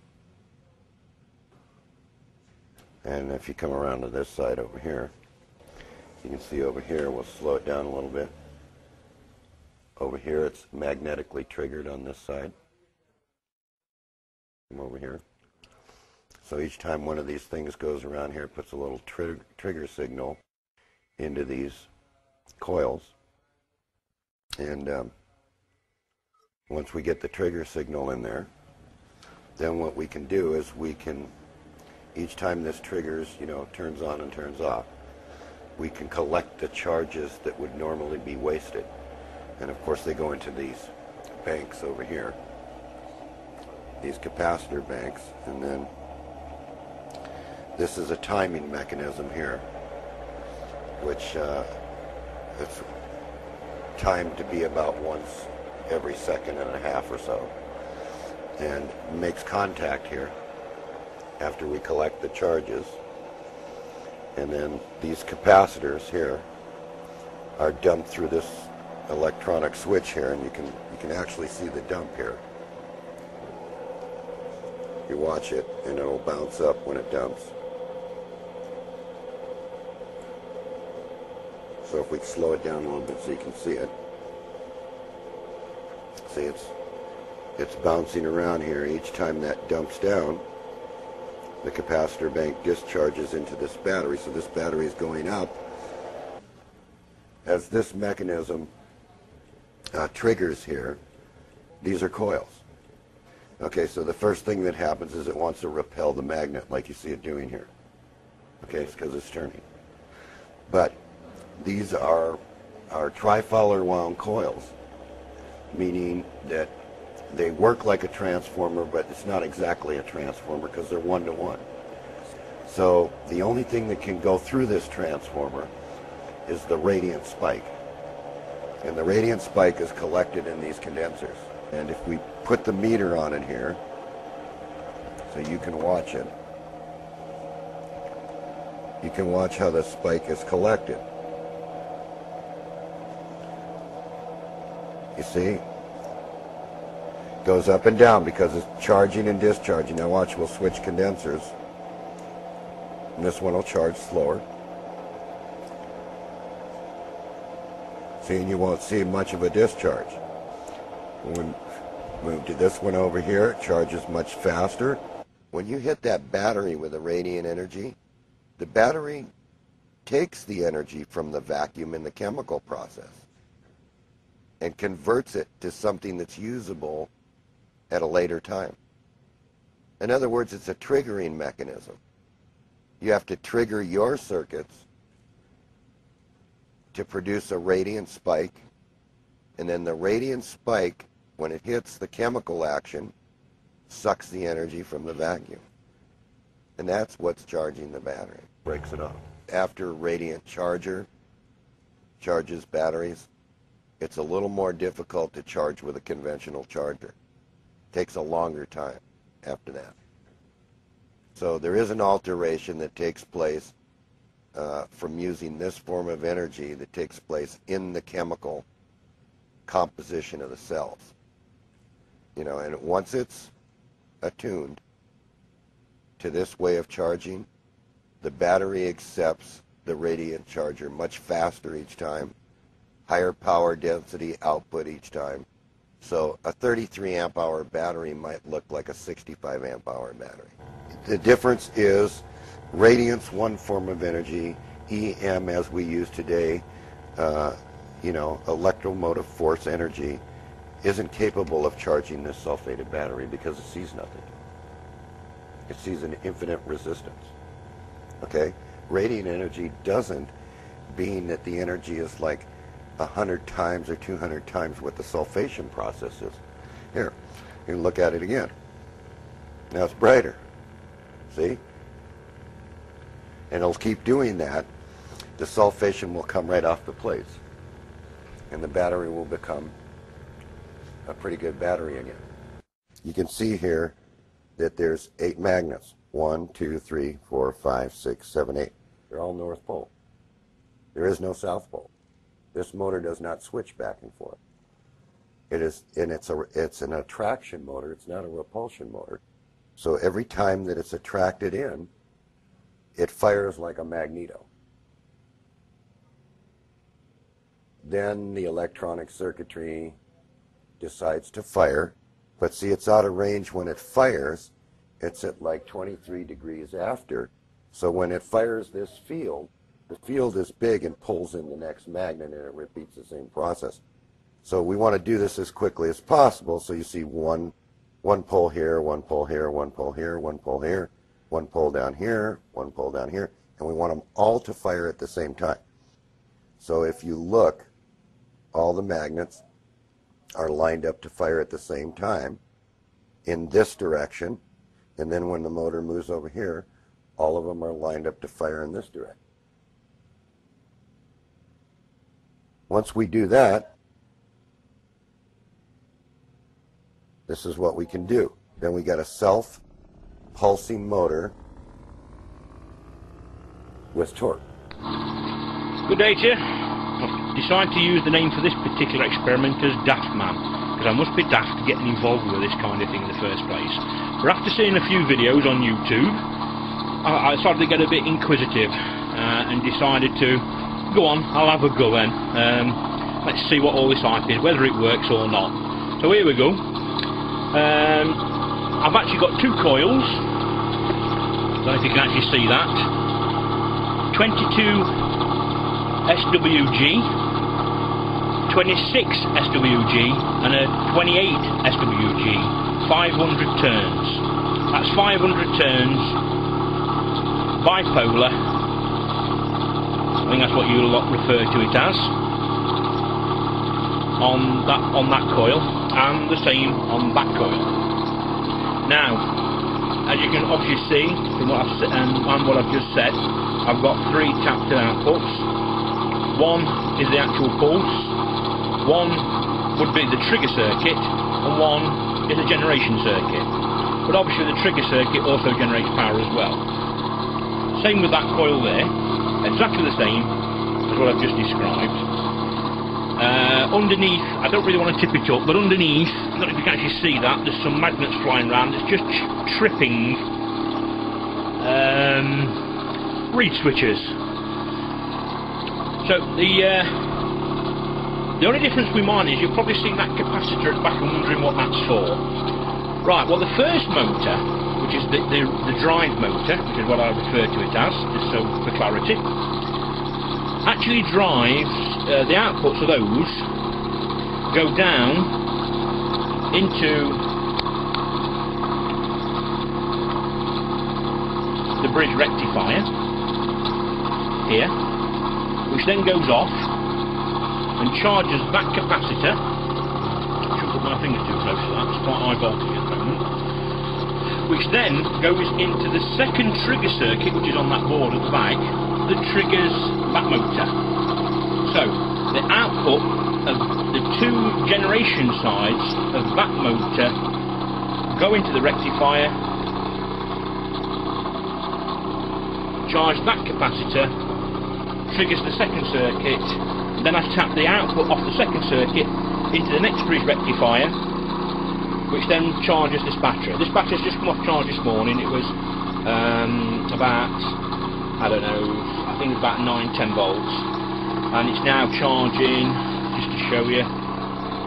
And if you come around to this side over here, you can see over here, we'll slow it down a little bit. Over here it's magnetically triggered on this side. Come over here. So each time one of these things goes around here, it puts a little trigger signal into these coils. And once we get the trigger signal in there, then what we can do is we can, each time this triggers, turns on and turns off, we can collect the charges that would normally be wasted. And of course they go into these banks over here, these capacitor banks, and then this is a timing mechanism here, which it's timed to be about once every second and a half or so, and makes contact here after we collect the charges. And then these capacitors here are dumped through this electronic switch here, and you can actually see the dump here. You watch it and it'll bounce up when it dumps. So if we slow it down a little bit so you can see it. See, it's bouncing around here. Each time that dumps down, the capacitor bank discharges into this battery. So this battery is going up. As this mechanism triggers here, these are coils. Okay, so the first thing that happens is it wants to repel the magnet like you see it doing here. Okay, it's because it's turning. But these are tri-Fowler wound coils, meaning that they work like a transformer, but it's not exactly a transformer because they're one-to-one. So the only thing that can go through this transformer is the radiant spike. And the radiant spike is collected in these condensers. And if we put the meter on it here, so you can watch it, you can watch how the spike is collected. You see? Goes up and down because it's charging and discharging. Now watch, we'll switch condensers. And this one will charge slower. See, and you won't see much of a discharge. When we move to this one over here, it charges much faster. When you hit that battery with the radiant energy, the battery takes the energy from the vacuum in the chemical process and converts it to something that's usable at a later time. In other words, it's a triggering mechanism. You have to trigger your circuits to produce a radiant spike, and then the radiant spike, when it hits the chemical action, sucks the energy from the vacuum. And that's what's charging the battery, breaks it off. After radiant charger charges batteries, it's a little more difficult to charge with a conventional charger. Takes a longer time after that. So there is an alteration that takes place from using this form of energy that takes place in the chemical composition of the cells. And once it's attuned to this way of charging, the battery accepts the radiant charger much faster each time, higher power density output each time. So a 33 amp hour battery might look like a 65 amp hour battery. The difference is radiant's one form of energy, EM as we use today, electromotive force energy, isn't capable of charging this sulfated battery because it sees nothing. It sees an infinite resistance. Okay? Radiant energy doesn't, being that the energy is like 100 times or 200 times what the sulfation process is. Here, you can look at it again. Now it's brighter. See? And it'll keep doing that. The sulfation will come right off the plates. And the battery will become a pretty good battery again. You can see here that there's 8 magnets. 1, 2, 3, 4, 5, 6, 7, 8. They're all North Pole. There is no South Pole. This motor does not switch back and forth. It's an attraction motor. It's not a repulsion motor. So every time that it's attracted in, it fires like a magneto. Then the electronic circuitry decides to fire, but see, it's out of range when it fires. It's at like 23 degrees after. So when it fires this field, the field is big and pulls in the next magnet, and it repeats the same process. So we want to do this as quickly as possible. So you see one pole here, one pole here, one pole here, one pole here, one pole down here, one pole down here, and we want them all to fire at the same time. So if you look, all the magnets are lined up to fire at the same time in this direction, and then when the motor moves over here, all of them are lined up to fire in this direction. Once we do that, this is what we can do. Then we got a self-pulsing motor with torque. Good day to you. I've decided to use the name for this particular experiment as Daft Man, because I must be daft to getting involved with this kind of thing in the first place. But after seeing a few videos on YouTube, I started to get a bit inquisitive and decided to go on, I'll have a go then. Let's see what all this hype is, whether it works or not. So here we go. I've actually got 2 coils. I don't know if you can actually see that. 22 SWG, 26 SWG, and a 28 SWG, 500 turns. That's 500 turns, bipolar. I think that's what you lot refer to it as. On that coil, and the same on that coil. Now, as you can obviously see from what I've said and what I've just said, I've got 3 tapped outputs. One is the actual pulse, one would be the trigger circuit, and one is a generation circuit. But obviously the trigger circuit also generates power as well. Same with that coil there, exactly the same as what I've just described. Underneath, I don't really want to tip it up, but underneath, I don't know if you can actually see that, there's some magnets flying around. It's just tripping reed switches. So the only difference we mind is you've probably seen that capacitor at the back and wondering what that's for. Right, well the first motor, which is the drive motor, which is what I refer to it as, just so for clarity, actually drives, the outputs of those go down into the bridge rectifier here, which then goes off and charges that capacitor. I shouldn't put my fingers too close to that, it's quite high voltage at the moment. Which then goes into the second trigger circuit, which is on that board at the back, that triggers that motor. So, the output of the 2 generation sides of that motor go into the rectifier, charge that capacitor, triggers the second circuit, then I tap the output off the second circuit into the next bridge rectifier, which then charges this battery. This battery's just come off charge this morning. It was about, I don't know, I think it was about 9-10 volts, and it's now charging, just to show you,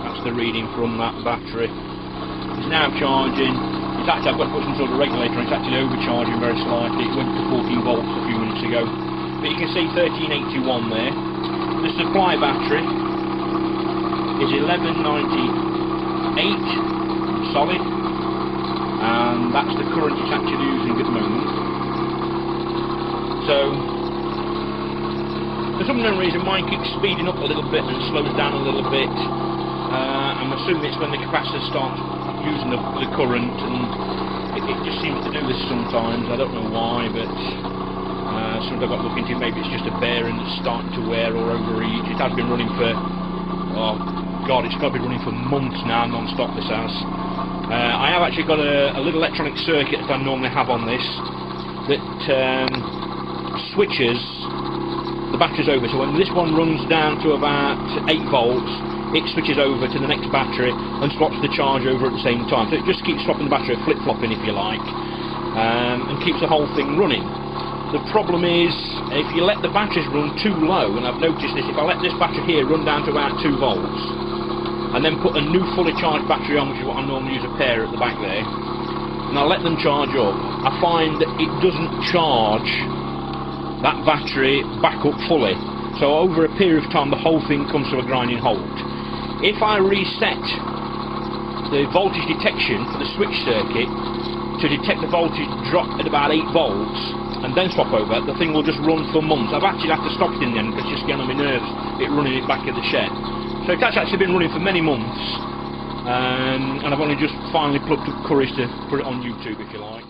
that's the reading from that battery. It's now charging. It's actually, I've got to put some sort of regulator on, it's actually overcharging very slightly. It went to 14 volts a few minutes ago. But you can see 1381 there. The supply battery is 1198 solid, and that's the current it's actually using at the moment. So, for some unknown reason, mine keeps speeding up a little bit and slows down a little bit. I'm assuming it's when the capacitor starts using the current, and it just seems to do this sometimes. I don't know why, but something I've got to look into. Maybe it's just a bearing that's starting to wear or overheat. It has been running for, oh God, it's got to be running for months now, non-stop this has. I have actually got a little electronic circuit that I normally have on this that switches the batteries over. So when this one runs down to about 8 volts, it switches over to the next battery and swaps the charge over at the same time. So it just keeps swapping the battery, flip-flopping if you like, and keeps the whole thing running. The problem is, if you let the batteries run too low, and I've noticed this, if I let this battery here run down to about 2 volts, and then put a new fully charged battery on, which is what I normally use, a pair at the back there, and I let them charge up, I find that it doesn't charge that battery back up fully. So over a period of time, the whole thing comes to a grinding halt. If I reset the voltage detection for the switch circuit to detect the voltage drop at about 8 volts, and then swap over, the thing will just run for months. I've actually had to stop it in the end because it's just getting on my nerves, it running it back at the shed. So it's actually been running for many months, and I've only just finally plucked up courage to put it on YouTube, if you like.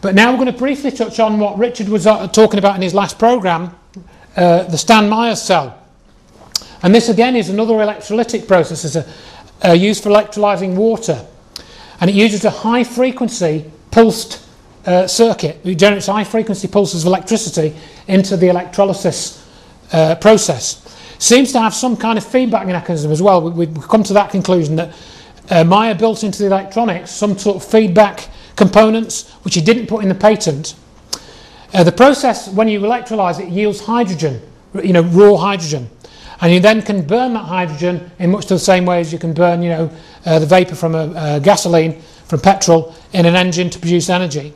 But now we're going to briefly touch on what Richard was talking about in his last programme, the Stan Myers cell. And this again is another electrolytic process, used for electrolysing water. And it uses a high frequency pulsed circuit. It generates high frequency pulses of electricity into the electrolysis process. Seems to have some kind of feedback mechanism as well. We've come to that conclusion that Meyer built into the electronics some sort of feedback components which he didn't put in the patent. The process, when you electrolyse it, yields hydrogen, raw hydrogen, and you then can burn that hydrogen in much the same way as you can burn the vapour from a gasoline, from petrol, in an engine to produce energy.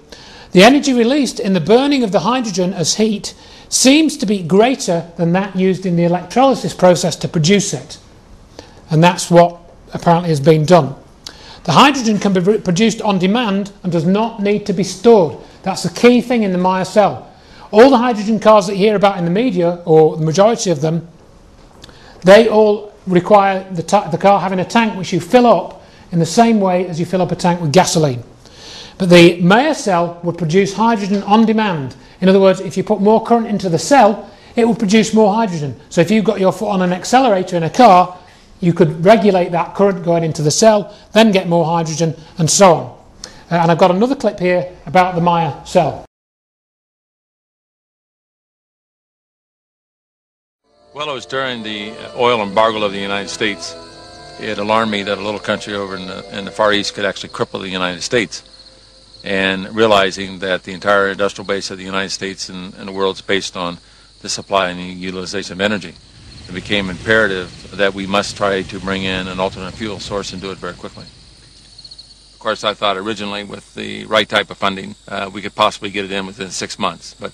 The energy released in the burning of the hydrogen as heat seems to be greater than that used in the electrolysis process to produce it, and that's what apparently has been done. The hydrogen can be produced on demand and does not need to be stored. That's the key thing in the Meyer cell. All the hydrogen cars that you hear about in the media, or the majority of them, they all require the car having a tank which you fill up in the same way as you fill up a tank with gasoline. But the Meyer cell would produce hydrogen on demand. In other words, if you put more current into the cell, it will produce more hydrogen. So if you've got your foot on an accelerator in a car, you could regulate that current going into the cell, then get more hydrogen, and so on. And I've got another clip here about the Meyer cell. Well, it was during the oil embargo of the United States. It alarmed me that a little country over in the Far East could actually cripple the United States. And realizing that the entire industrial base of the United States and the world is based on the supply and the utilization of energy, it became imperative that we must try to bring in an alternate fuel source and do it very quickly. Of course, I thought originally with the right type of funding, we could possibly get it in within 6 months. But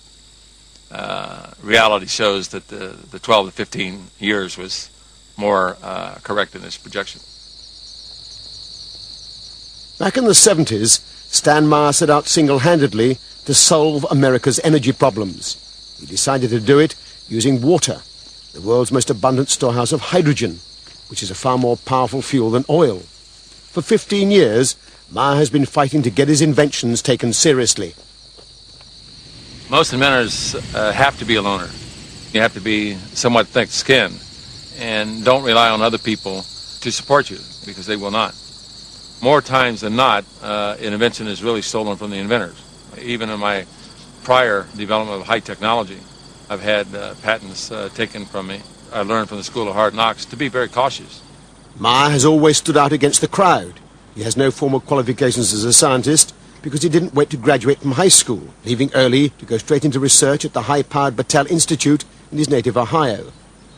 reality shows that the 12 to 15 years was more correct in this projection. Back in the 70s, Stan Meyer set out single-handedly to solve America's energy problems. He decided to do it using water, the world's most abundant storehouse of hydrogen, which is a far more powerful fuel than oil. For 15 years, Meyer has been fighting to get his inventions taken seriously. Most inventors have to be a loner. You have to be somewhat thick-skinned and don't rely on other people to support you, because they will not. More times than not, an invention is really stolen from the inventors. Even in my prior development of high technology, I've had patents taken from me. I learned from the School of Hard Knocks to be very cautious. Meyer has always stood out against the crowd. He has no formal qualifications as a scientist because he didn't wait to graduate from high school, leaving early to go straight into research at the high-powered Battelle Institute in his native Ohio.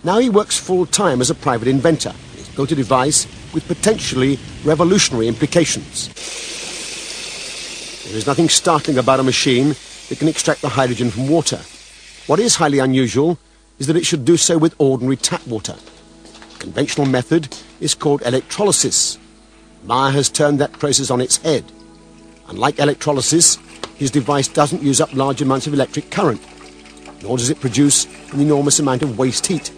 Now he works full-time as a private inventor. He's built a device with potentially revolutionary implications. There is nothing startling about a machine that can extract the hydrogen from water. What is highly unusual is that it should do so with ordinary tap water. The conventional method is called electrolysis. Meyer has turned that process on its head. Unlike electrolysis, his device doesn't use up large amounts of electric current, nor does it produce an enormous amount of waste heat.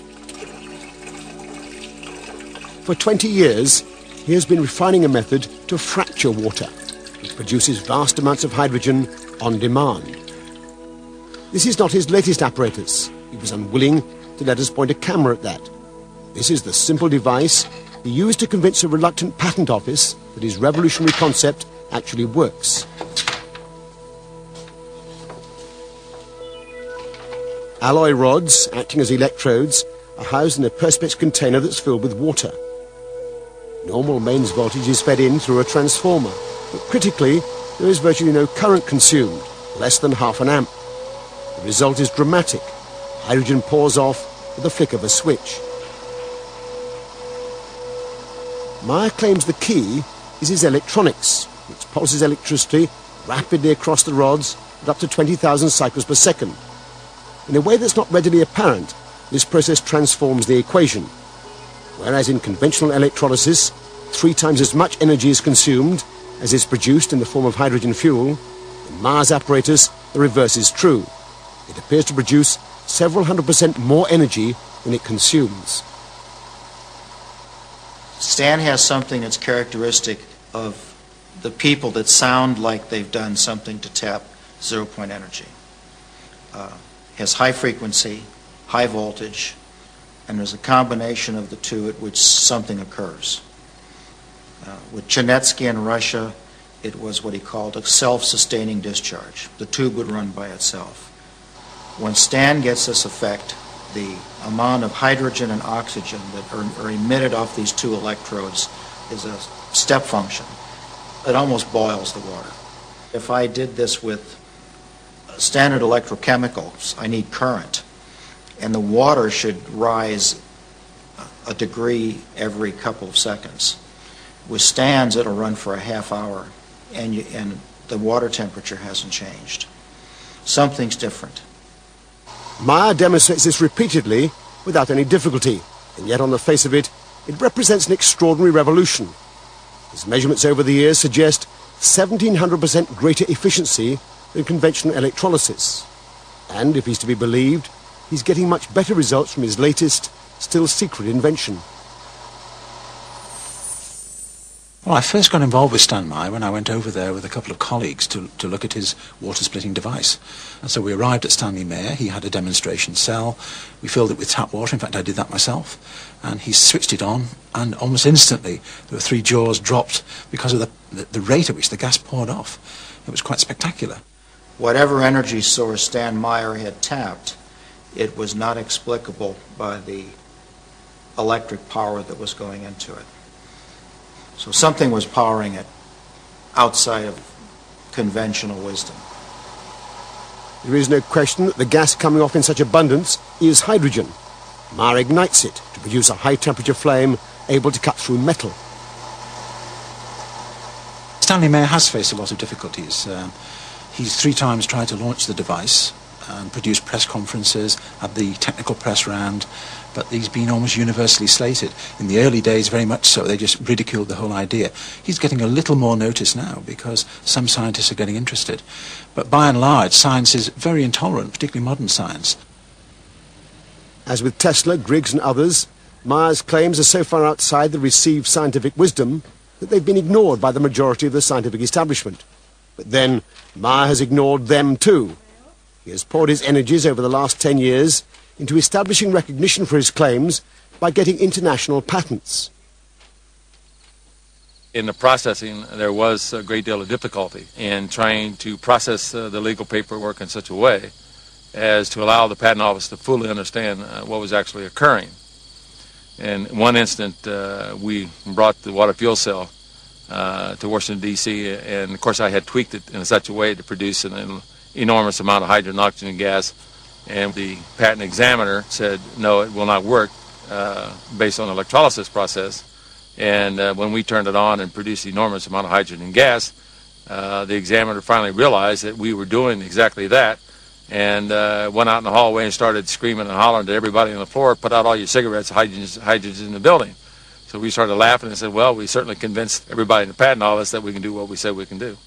For 20 years, he has been refining a method to fracture water. which produces vast amounts of hydrogen on demand. This is not his latest apparatus. He was unwilling to let us point a camera at that. This is the simple device he used to convince a reluctant patent office that his revolutionary concept actually works. Alloy rods, acting as electrodes, are housed in a perspex container that's filled with water. Normal mains voltage is fed in through a transformer, but critically, there is virtually no current consumed, less than half an amp. The result is dramatic. Hydrogen pours off with the flick of a switch. Meyer claims the key is his electronics, which pulses electricity rapidly across the rods at up to 20,000 cycles per second. In a way that's not readily apparent, this process transforms the equation. Whereas in conventional electrolysis, 3 times as much energy is consumed as is produced in the form of hydrogen fuel, in Meyer's apparatus, the reverse is true. It appears to produce several 100% more energy than it consumes. Stan has something that's characteristic of the people that sound like they've done something to tap zero-point energy. Has high frequency, high voltage, and there's a combination of the two at which something occurs. With Chernetsky in Russia, it was what he called a self-sustaining discharge. The tube would run by itself. When Stan gets this effect, the amount of hydrogen and oxygen that are emitted off these 2 electrodes is a step function. It almost boils the water. If I did this with standard electrochemicals, I need current, and the water should rise a degree every couple of seconds. With Stan's, it'll run for a half hour, and the water temperature hasn't changed. Something's different. Meyer demonstrates this repeatedly without any difficulty, and yet on the face of it, it represents an extraordinary revolution. His measurements over the years suggest 1,700% greater efficiency than conventional electrolysis. And, if he's to be believed, he's getting much better results from his latest, still secret invention. Well, I first got involved with Stan Meyer when I went over there with a couple of colleagues to look at his water-splitting device. And so we arrived at Stanley Mayer. He had a demonstration cell. We filled it with tap water. In fact, I did that myself. And he switched it on, and almost instantly there were 3 jaws dropped because of the rate at which the gas poured off. It was quite spectacular. Whatever energy source Stan Meyer had tapped, it was not explicable by the electric power that was going into it. So something was powering it outside of conventional wisdom. There is no question that the gas coming off in such abundance is hydrogen. Meyer ignites it to produce a high-temperature flame able to cut through metal. Stanley Mayer has faced a lot of difficulties. He's 3 times tried to launch the device and produce press conferences, had the technical press round, but he's been almost universally slated. In the early days, very much so, they just ridiculed the whole idea. He's getting a little more notice now because some scientists are getting interested. But by and large, science is very intolerant, particularly modern science. As with Tesla, Griggs and others, Meyer's claims are so far outside the received scientific wisdom that they've been ignored by the majority of the scientific establishment. But then, Meyer has ignored them too. He has poured his energies over the last 10 years into establishing recognition for his claims by getting international patents. In the processing, there was a great deal of difficulty in trying to process the legal paperwork in such a way as to allow the patent office to fully understand what was actually occurring. In one instant, we brought the water fuel cell to Washington, D.C., and of course I had tweaked it in such a way to produce an enormous amount of hydrogen and oxygen gas, and the patent examiner said, no, it will not work based on the electrolysis process. And when we turned it on and produced an enormous amount of hydrogen and gas, the examiner finally realized that we were doing exactly that, and went out in the hallway and started screaming and hollering to everybody on the floor, put out all your cigarettes, hydrogen's in the building. So we started laughing and said, well, we certainly convinced everybody in the patent office that we can do what we said we can do.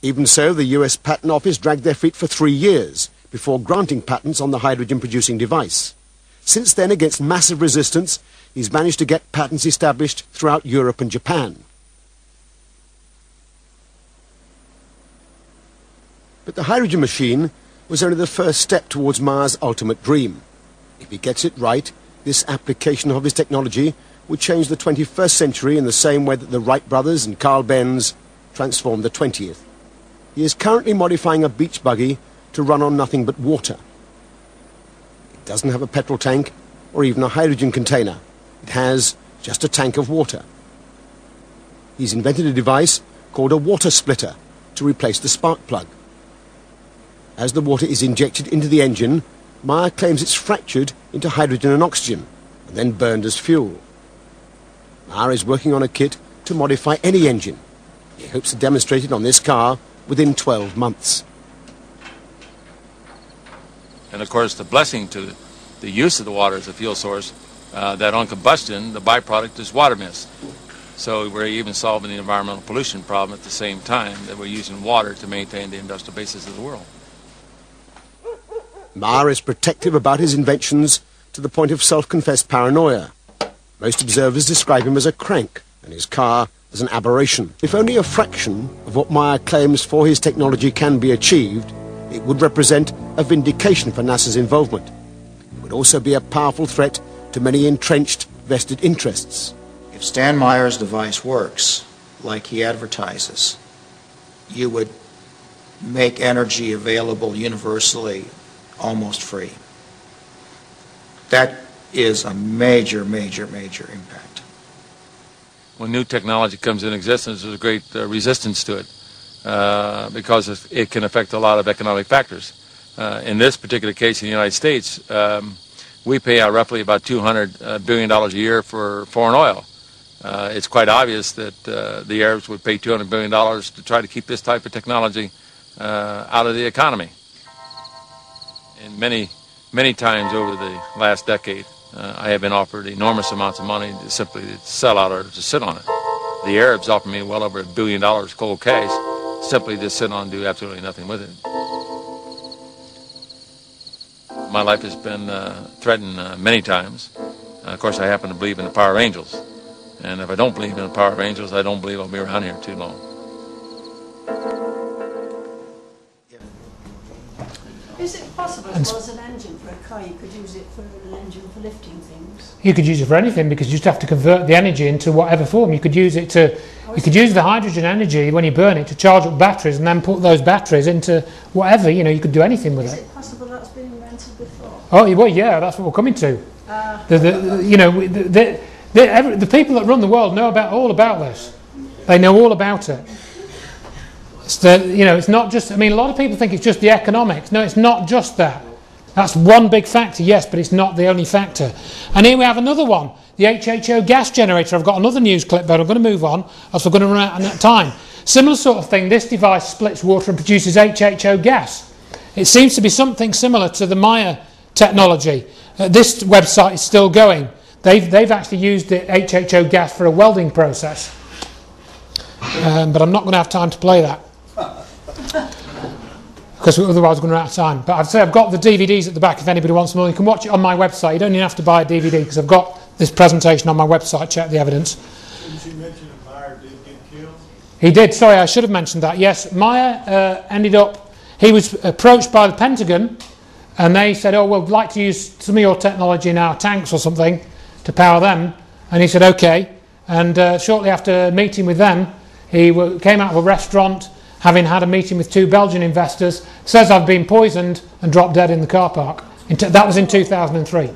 Even so, the US Patent Office dragged their feet for 3 years before granting patents on the hydrogen-producing device. Since then, against massive resistance, he's managed to get patents established throughout Europe and Japan. But the hydrogen machine was only the first step towards Mars' ultimate dream. If he gets it right, this application of his technology would change the 21st century in the same way that the Wright brothers and Carl Benz transformed the 20th. He is currently modifying a beach buggy to run on nothing but water. It doesn't have a petrol tank or even a hydrogen container. It has just a tank of water. He's invented a device called a water splitter to replace the spark plug. As the water is injected into the engine, Meyer claims it's fractured into hydrogen and oxygen and then burned as fuel. Meyer is working on a kit to modify any engine. He hopes to demonstrate it on this car within 12 months. And of course, the blessing to the use of the water as a fuel source, that on combustion, the byproduct is water mist. So we're even solving the environmental pollution problem at the same time that we're using water to maintain the industrial basis of the world. Meyer is protective about his inventions to the point of self-confessed paranoia. Most observers describe him as a crank and his car as an aberration. If only a fraction of what Meyer claims for his technology can be achieved, it would represent a vindication for NASA's involvement. It would also be a powerful threat to many entrenched vested interests. If Stan Meyer's device works like he advertises, you would make energy available universally almost free. That is a major, major, major impact. When new technology comes in existence, there's a great resistance to it because it can affect a lot of economic factors. In this particular case in the United States, we pay out roughly about $200 billion a year for foreign oil. It's quite obvious that the Arabs would pay $200 billion to try to keep this type of technology out of the economy. And many times over the last decade, I have been offered enormous amounts of money to simply sell out or to sit on it. The Arabs offered me well over $1 billion cold cash, simply to sit on and do absolutely nothing with it. My life has been threatened many times. Of course, I happen to believe in the power of angels. And if I don't believe in the power of angels, I don't believe I'll be around here too long. Is it possible, as well as an engine for a car, you could use it for an engine for lifting things? You could use it for anything because you just have to convert the energy into whatever form. You could use it to, you could use the hydrogen energy when you burn it to charge up batteries and then put those batteries into whatever, you know, you could do anything with it. Is it possible that's been invented before? Oh, well, yeah, that's what we're coming to. You know, the people that run the world know all about this. They know all about it. You know, it's not just, I mean, a lot of people think it's just the economics. No, it's not just that. That's one big factor, yes, but it's not the only factor. And here we have another one, the HHO gas generator. I've got another news clip, but I'm going to move on, else we're going to run out of time. Similar sort of thing, this device splits water and produces HHO gas. It seems to be something similar to the Meyer technology. This website is still going. They've actually used the HHO gas for a welding process. But I'm not going to have time to play that. Because otherwise we're going to run out of time. But I'd say I've got the DVDs at the back if anybody wants more. You can watch it on my website. You don't even have to buy a DVD because I've got this presentation on my website. Check the evidence. Didn't you mention that Meyer did get killed? He did. Sorry, I should have mentioned that. Yes, Meyer ended up... He was approached by the Pentagon and they said, oh, well, we'd like to use some of your technology in our tanks or something to power them. And he said, okay. And shortly after meeting with them, he came out of a restaurant having had a meeting with 2 Belgian investors, says I've been poisoned and dropped dead in the car park. That was in 2003. Did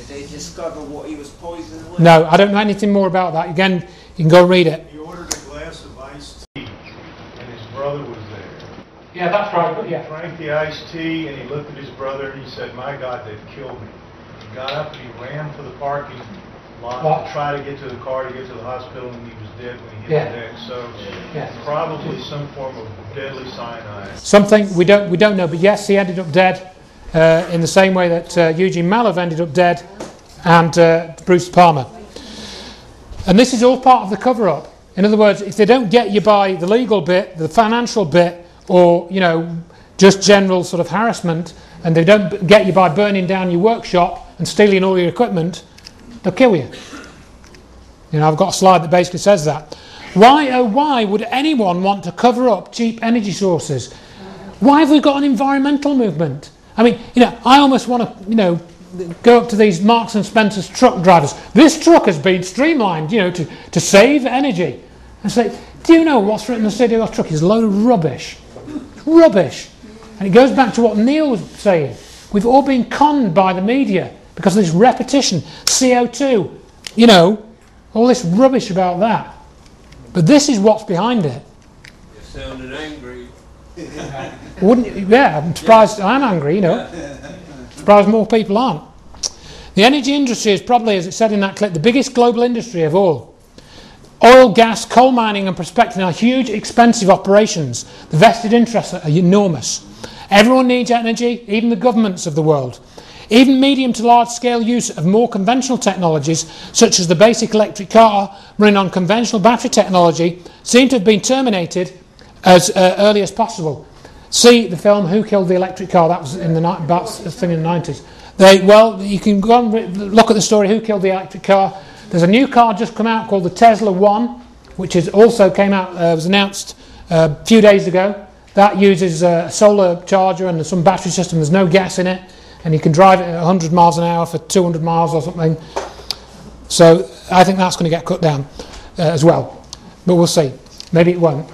they discover what he was poisoned with? No, I don't know anything more about that. Again, you can go read it. He ordered a glass of iced tea, and his brother was there. Yeah, that's right. He drank the iced tea, and he looked at his brother, and he said, my God, they've killed me. He got up and he ran for the parking lot to try to get to the car to get to the hospital, and he was dead when he hit the deck. So probably some form of deadly cyanide. Something we don't know, but yes, he ended up dead in the same way that Eugene Malov ended up dead, and Bruce Palmer. And this is all part of the cover-up. In other words, if they don't get you by the legal bit, the financial bit, or you know, just general sort of harassment, and they don't get you by burning down your workshop and stealing all your equipment, they'll kill you. You know, I've got a slide that basically says that. Why, oh why would anyone want to cover up cheap energy sources? Why have we got an environmental movement? I mean, you know, I almost want to, you know, go up to these Marks and Spencer's truck drivers. This truck has been streamlined, you know, to save energy. And say, do you know what's written on the side of your truck is a load of rubbish? Rubbish. And it goes back to what Neil was saying. We've all been conned by the media because of this repetition. CO2, you know, all this rubbish about that. But this is what's behind it. You're sounding angry. Wouldn't you? Yeah, I'm surprised I'm angry, you know. Surprised more people aren't. The energy industry is probably, as it said in that clip, the biggest global industry of all. Oil, gas, coal mining and prospecting are huge, expensive operations. The vested interests are enormous. Everyone needs energy, even the governments of the world. Even medium to large scale use of more conventional technologies, such as the basic electric car running on conventional battery technology, seem to have been terminated as early as possible. See the film Who Killed the Electric Car? That was in the thing in the 90s. Well, you can go and look at the story Who Killed the Electric Car. There's a new car just come out called the Tesla One, which is also came out, was announced a few days ago. That uses a solar charger and some battery system. There's no gas in it, and you can drive it at 100 miles an hour for 200 miles or something. So I think that's going to get cut down as well. But we'll see. Maybe it won't.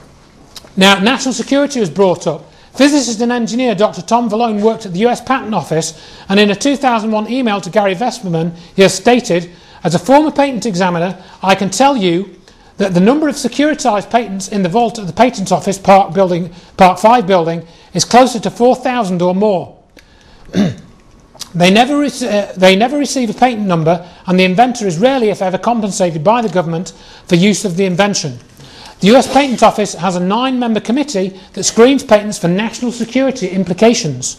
Now, national security was brought up. Physicist and engineer Dr. Tom Valone worked at the US Patent Office, and in a 2001 email to Gary Vesperman, he has stated, "As a former patent examiner, I can tell you that the number of securitized patents in the vault at the Patent Office Park 5 building is closer to 4,000 or more. They never receive a patent number, and the inventor is rarely, if ever, compensated by the government for use of the invention. The US Patent Office has a 9-member committee that screens patents for national security implications.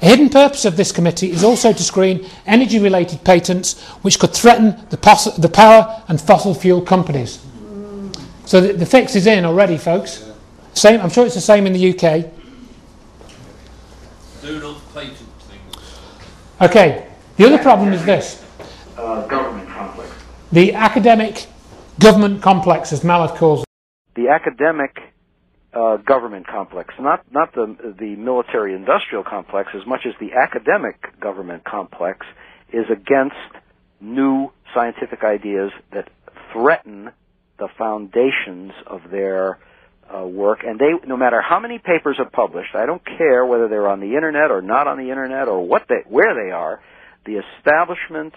A hidden purpose of this committee is also to screen energy-related patents which could threaten the power and fossil fuel companies." So the fix is in already, folks. Same, I'm sure it's the same in the UK. Do not patent things. Okay, the other problem is this. Government complex. The academic government complex, as Mallard calls it. The academic government complex, not the military-industrial complex, as much as the academic government complex is against new scientific ideas that threaten the foundations of their work. And they, no matter how many papers are published, I don't care whether they're on the internet or not on the internet or where they are, the establishment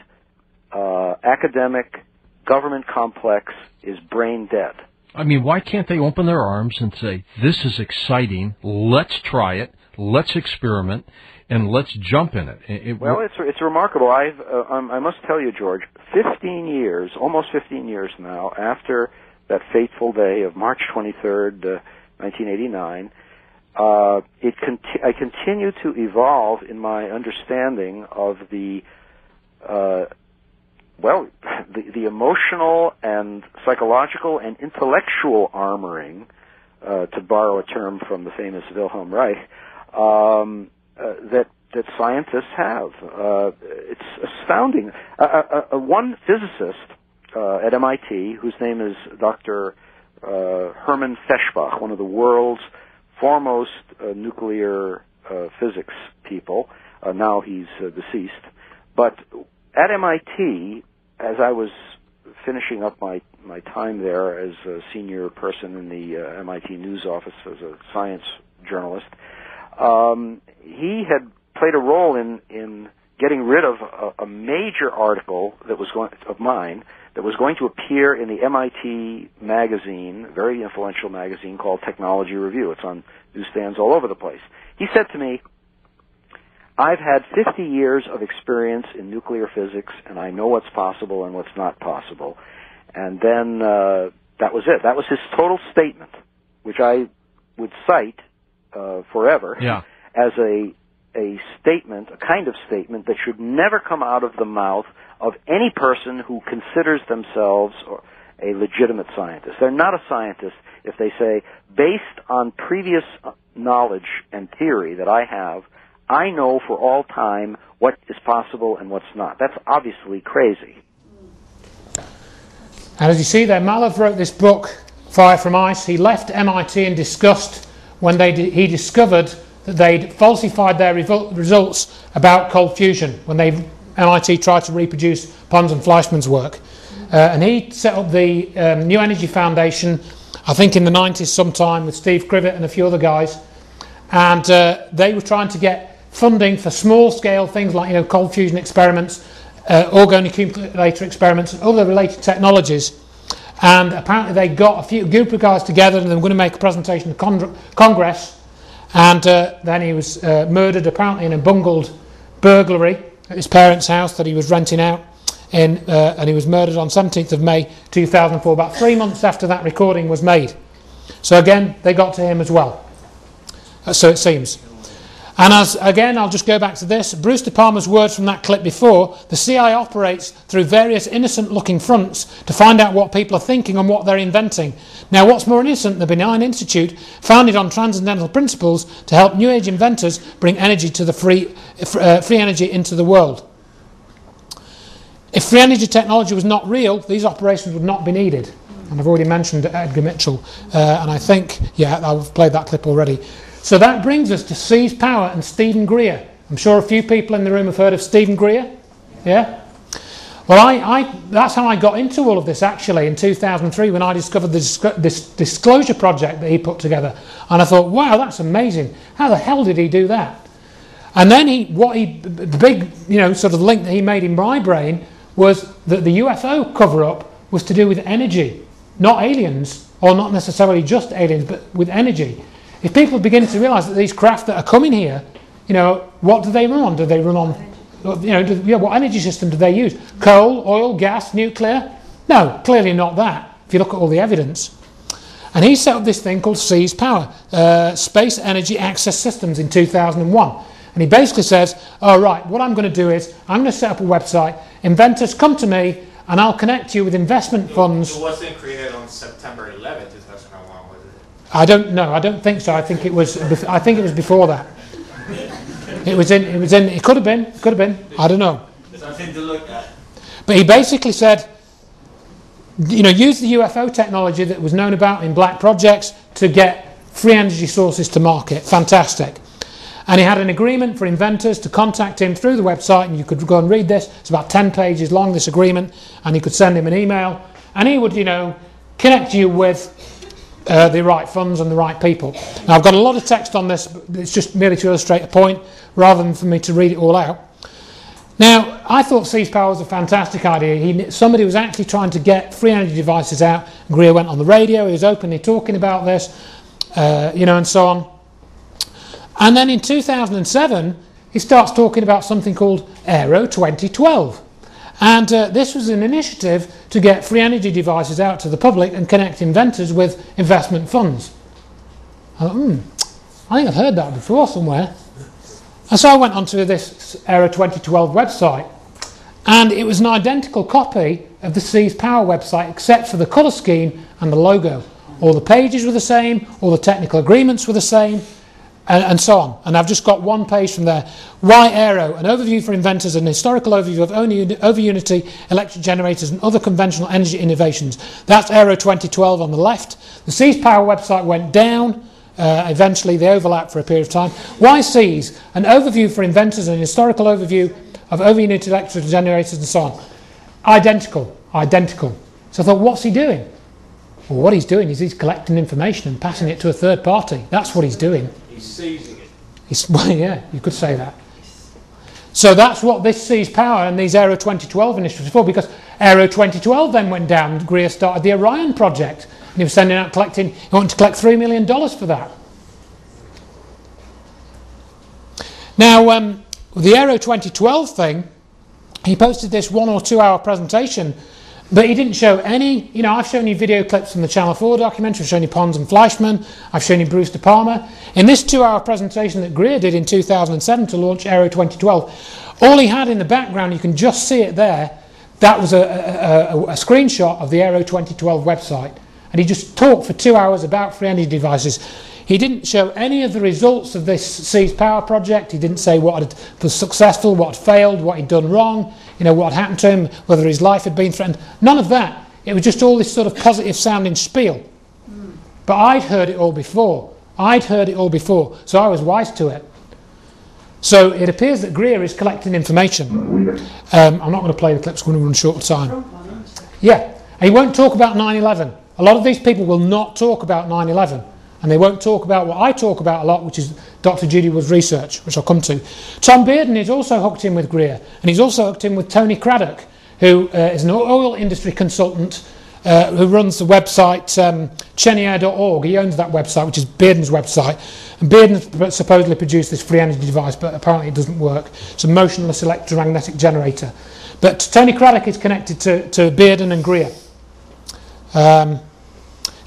academic government complex is brain dead. I mean, why can't they open their arms and say, this is exciting, let's try it, let's experiment, and let's jump in it? Well, it's remarkable. I must tell you, George, 15 years, almost 15 years now, after that fateful day of March 23rd, 1989, I continue to evolve in my understanding of the emotional and psychological and intellectual armoring, to borrow a term from the famous Wilhelm Reich, that scientists have. It's astounding. One physicist at MIT, whose name is Dr. Hermann Feshbach, one of the world's foremost nuclear physics people. Now he's deceased. But at MIT, as I was finishing up my time there as a senior person in the MIT news office as a science journalist, he had played a role in getting rid of a major article that was going to appear in the MIT magazine, very influential magazine called Technology Review. It's on newsstands all over the place. He said to me, "I've had 50 years of experience in nuclear physics, and I know what's possible and what's not possible." And then that was it. That was his total statement, which I would cite forever as a statement, a kind of statement that should never come out of the mouth of any person who considers themselves a legitimate scientist. They're not a scientist if they say, based on previous knowledge and theory that I have, I know for all time what is possible and what's not. That's obviously crazy. And as you see there, Mallard wrote this book, Fire from Ice. He left MIT in disgust when he discovered that they'd falsified their results about cold fusion when MIT tried to reproduce Pons and Fleischmann's work. And he set up the New Energy Foundation, I think in the 90s sometime, with Steve Crivet and a few other guys. And they were trying to get funding for small-scale things like cold fusion experiments, organoaccumulator experiments, and other related technologies. And apparently they got a group of guys together and they were going to make a presentation to Congress. And then he was murdered, apparently in a bungled burglary at his parents' house that he was renting out. And he was murdered on 17th of May 2004, about 3 months after that recording was made. So again, they got to him as well. So it seems. And again, I'll just go back to this. Bruce De Palma's words from that clip before, the CIA operates through various innocent-looking fronts to find out what people are thinking and what they're inventing. Now, what's more innocent, the Benign Institute, founded on transcendental principles to help New Age inventors bring energy to the free energy into the world. If free energy technology was not real, these operations would not be needed. And I've already mentioned Edgar Mitchell, and I think, yeah, I've played that clip already. So that brings us to Seize Power and Stephen Greer. I'm sure a few people in the room have heard of Stephen Greer. Yeah? Well, that's how I got into all of this, actually, in 2003 when I discovered this disclosure project that he put together. And I thought, wow, that's amazing. How the hell did he do that? And then the big, sort of link that he made in my brain was that the UFO cover-up was to do with energy, not aliens, or not necessarily just aliens, but with energy. If people begin to realise that these craft that are coming here, what do they run on? Do they run on, what energy system do they use? Coal, oil, gas, nuclear? No, clearly not that, if you look at all the evidence. And he set up this thing called Seize Power, Space Energy Access Systems, in 2001. And he basically says, all right, what I'm going to do is, I'm going to set up a website, inventors come to me, and I'll connect you with investment funds. It wasn't created on September 11th, 2001, was it? I don't know. I don't think so. I think it was before that. It could have been. I don't know. Something to look at. But he basically said, use the UFO technology that was known about in black projects to get free energy sources to market. Fantastic. And he had an agreement for inventors to contact him through the website, and you could go and read this. It's about 10 pages long, this agreement, and he could send him an email, and he would, connect you with the right funds and the right people. Now, I've got a lot of text on this, but it's just merely to illustrate a point, rather than for me to read it all out. Now, I thought Seize Power was a fantastic idea. Somebody was actually trying to get free energy devices out. Greer went on the radio, he was openly talking about this, and so on. And then in 2007, he starts talking about something called Aero 2012. And this was an initiative to get free energy devices out to the public and connect inventors with investment funds. I thought, I think I've heard that before somewhere. And so I went onto this Aero 2012 website, and it was an identical copy of the Seize Power website, except for the colour scheme and the logo. All the pages were the same, all the technical agreements were the same, and so on. And I've just got one page from there. Why Aero? An overview for inventors, an historical overview of over-unity electric generators and other conventional energy innovations. That's Aero 2012 on the left. The Seize Power website went down. Eventually they overlapped for a period of time. Why Seize? An overview for inventors, an historical overview of over-unity electric generators and so on. Identical. So I thought, what's he doing? Well, what he's doing is he's collecting information and passing it to a third party. That's what he's doing. He's seizing it. Well, yeah, you could say that. So that's what this Seize Power and these Aero 2012 initiatives are for, because Aero 2012 then went down. Greer started the Orion project, and he was sending out he wanted to collect $3 million for that. Now, the Aero 2012 thing, he posted this 1 or 2 hour presentation, but he didn't show any, I've shown you video clips from the Channel 4 documentary, I've shown you Pons and Fleischmann, I've shown you Bruce De Palma. In this 2 hour presentation that Greer did in 2007 to launch Aero 2012, all he had in the background, you can just see it there, that was a screenshot of the Aero 2012 website. And he just talked for 2 hours about free energy devices. He didn't show any of the results of this Seize Power project. He didn't say what was successful, what had failed, what he'd done wrong, what had happened to him, whether his life had been threatened. None of that. It was just all this sort of positive sounding spiel. But I'd heard it all before. I'd heard it all before, so I was wise to it. So it appears that Greer is collecting information. I'm not going to play the clips, we're going to run short of time. Yeah, and he won't talk about 9/11. A lot of these people will not talk about 9/11, and they won't talk about what I talk about a lot, which is Dr. Judy Wood's research, which I'll come to. Tom Bearden is also hooked in with Greer, and he's also hooked in with Tony Craddock, who is an oil industry consultant who runs the website cheniere.org. He owns that website, which is Bearden's website. And Bearden supposedly produced this free energy device, but apparently it doesn't work. It's a motionless electromagnetic generator. But Tony Craddock is connected to Bearden and Greer.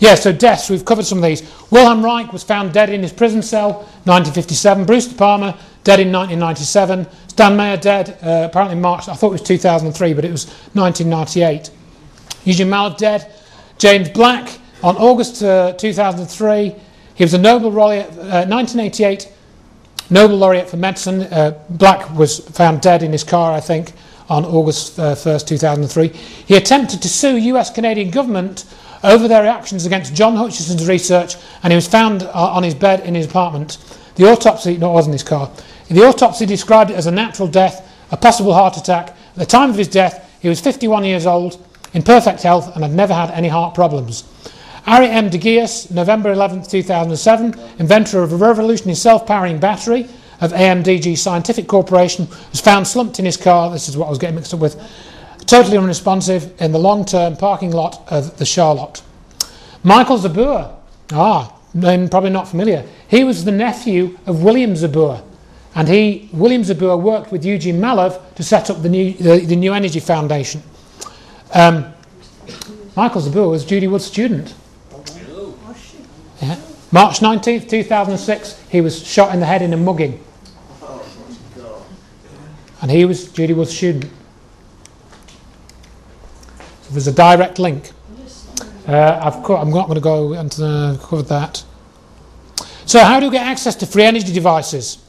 Yeah, so deaths, we've covered some of these. Wilhelm Reich was found dead in his prison cell, 1957. Bruce De Palma, dead in 1997. Stan Meyer, dead, apparently in March, I thought it was 2003, but it was 1998. Eugene Mallove, dead. James Black, on August 2003. He was a Nobel laureate, 1988, Nobel laureate for medicine. Black was found dead in his car, I think, on August 1st, 2003. He attempted to sue US-Canadian government over their actions against John Hutchison's research, and he was found on his bed in his apartment. The autopsy, no, it wasn't his car. The autopsy described it as a natural death, a possible heart attack. At the time of his death, he was 51 years old, in perfect health, and had never had any heart problems. Ari M. de Geus, November 11, 2007, inventor of a revolutionary self-powering battery of AMDG Scientific Corporation, was found slumped in his car. This is what I was getting mixed up with. Totally unresponsive in the long-term parking lot of the Charlotte. Michael Zabur, name probably not familiar. He was the nephew of William Zabur, and William Zabur worked with Eugene Mallove to set up the New Energy Foundation. Michael Zabur was Judy Wood's student. Yeah. March 19th, 2006, he was shot in the head in a mugging. And he was Judy Wood's student. So there's a direct link. I'm not going to go into cover that. So how do we get access to free energy devices?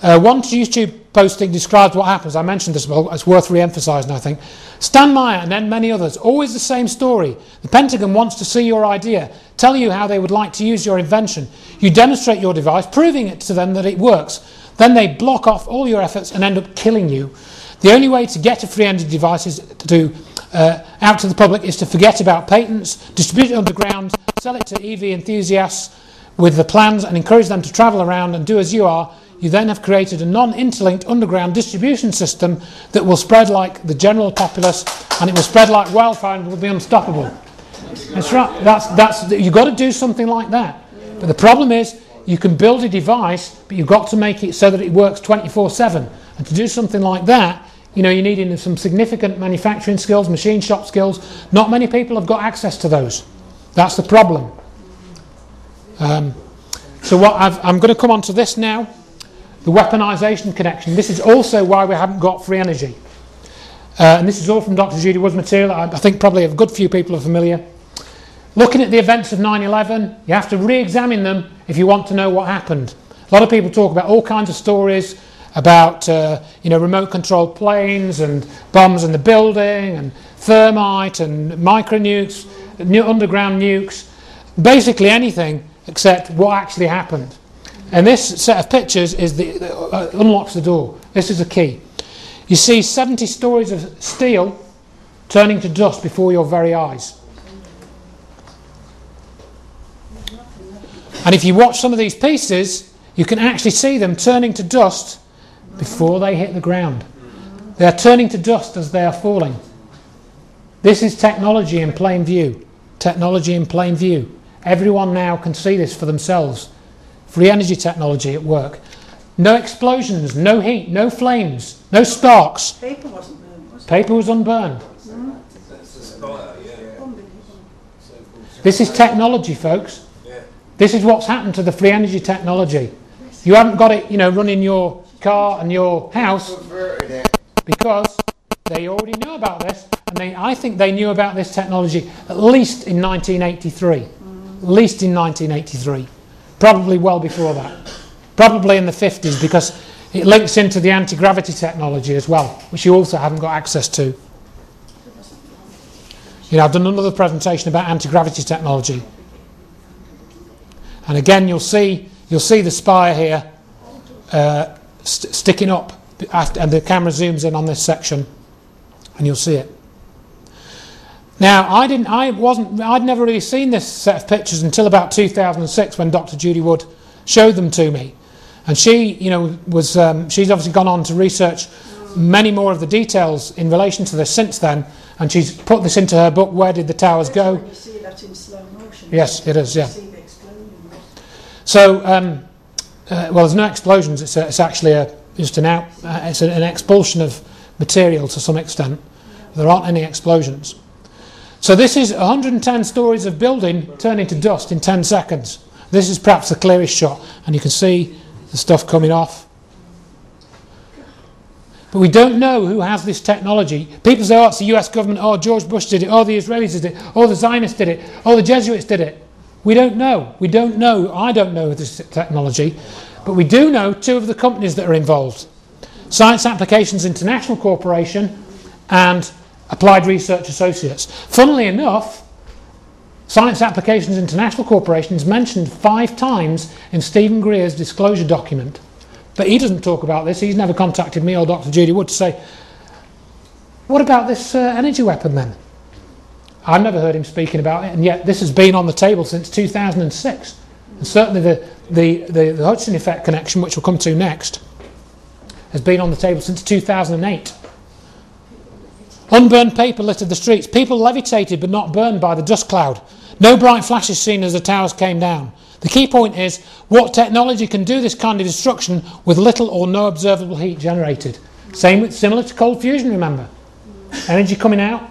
One YouTube posting describes what happens. I mentioned this, but it's worth re-emphasising, I think. Stan Meyer and then many others, always the same story. The Pentagon wants to see your idea, tell you how they would like to use your invention. You demonstrate your device, proving it to them that it works. Then they block off all your efforts and end up killing you. The only way to get a free energy device out to the public is to forget about patents, distribute it underground, sell it to EV enthusiasts with the plans and encourage them to travel around and do as you are. You then have created a non-interlinked underground distribution system that will spread like the general populace, and it will spread like wildfire and will be unstoppable. That's right. You've got to do something like that. But the problem is, you can build a device, but you've got to make it so that it works 24/7. And to do something like that, you need some significant manufacturing skills, machine shop skills. Not many people have got access to those. That's the problem. So I'm going to come on to this now. The weaponization connection. This is also why we haven't got free energy. And this is all from Dr. Judy Wood's material. I think probably a good few people are familiar. Looking at the events of 9/11, you have to re-examine them if you want to know what happened. A lot of people talk about all kinds of stories about remote-controlled planes and bombs in the building and thermite and micronukes, underground nukes, basically anything except what actually happened. And this set of pictures is unlocks the door. This is the key. You see 70 stories of steel turning to dust before your very eyes. And if you watch some of these pieces, you can actually see them turning to dust before they hit the ground. They are turning to dust as they are falling. This is technology in plain view. Technology in plain view. Everyone now can see this for themselves. Free energy technology at work. No explosions, no heat, no flames, no sparks. Paper wasn't burned, was it? Paper was unburned. This is technology, folks. This is what's happened to the free energy technology. You haven't got it, running your car and your house because they already knew about this, and I think they knew about this technology at least in 1983. At least in 1983. Probably well before that. Probably in the 50s, because it links into the anti-gravity technology as well, which you also haven't got access to. I've done another presentation about anti-gravity technology. And again, you'll see the spire here sticking up, and the camera zooms in on this section, and you'll see it. Now, I'd never really seen this set of pictures until about 2006 when Dr. Judy Wood showed them to me, and she, she's obviously gone on to research many more of the details in relation to this since then, and she's put this into her book, Where Did the Towers Go? You see that in slow motion. Yes, it is. Yeah. You see the explosion. So, well, there's no explosions. It's actually just an expulsion of material to some extent. There aren't any explosions. So this is 110 stories of building turning to dust in 10 seconds. This is perhaps the clearest shot, and you can see the stuff coming off. But we don't know who has this technology. People say, oh, it's the US government, oh, George Bush did it, oh, the Israelis did it, oh, the Zionists did it, oh, the Jesuits did it. We don't know. We don't know. I don't know this technology. But we do know two of the companies that are involved. Science Applications International Corporation and Applied Research Associates. Funnily enough, Science Applications International Corporation is mentioned 5 times in Stephen Greer's disclosure document. But he doesn't talk about this. He's never contacted me or Dr. Judy Wood to say, what about this energy weapon then? I've never heard him speaking about it, and yet this has been on the table since 2006. And certainly the Hudson effect connection, which we'll come to next, has been on the table since 2008. Unburned paper littered the streets. People levitated but not burned by the dust cloud. No bright flashes seen as the towers came down. The key point is, what technology can do this kind of destruction with little or no observable heat generated? Similar to cold fusion, remember? Energy coming out.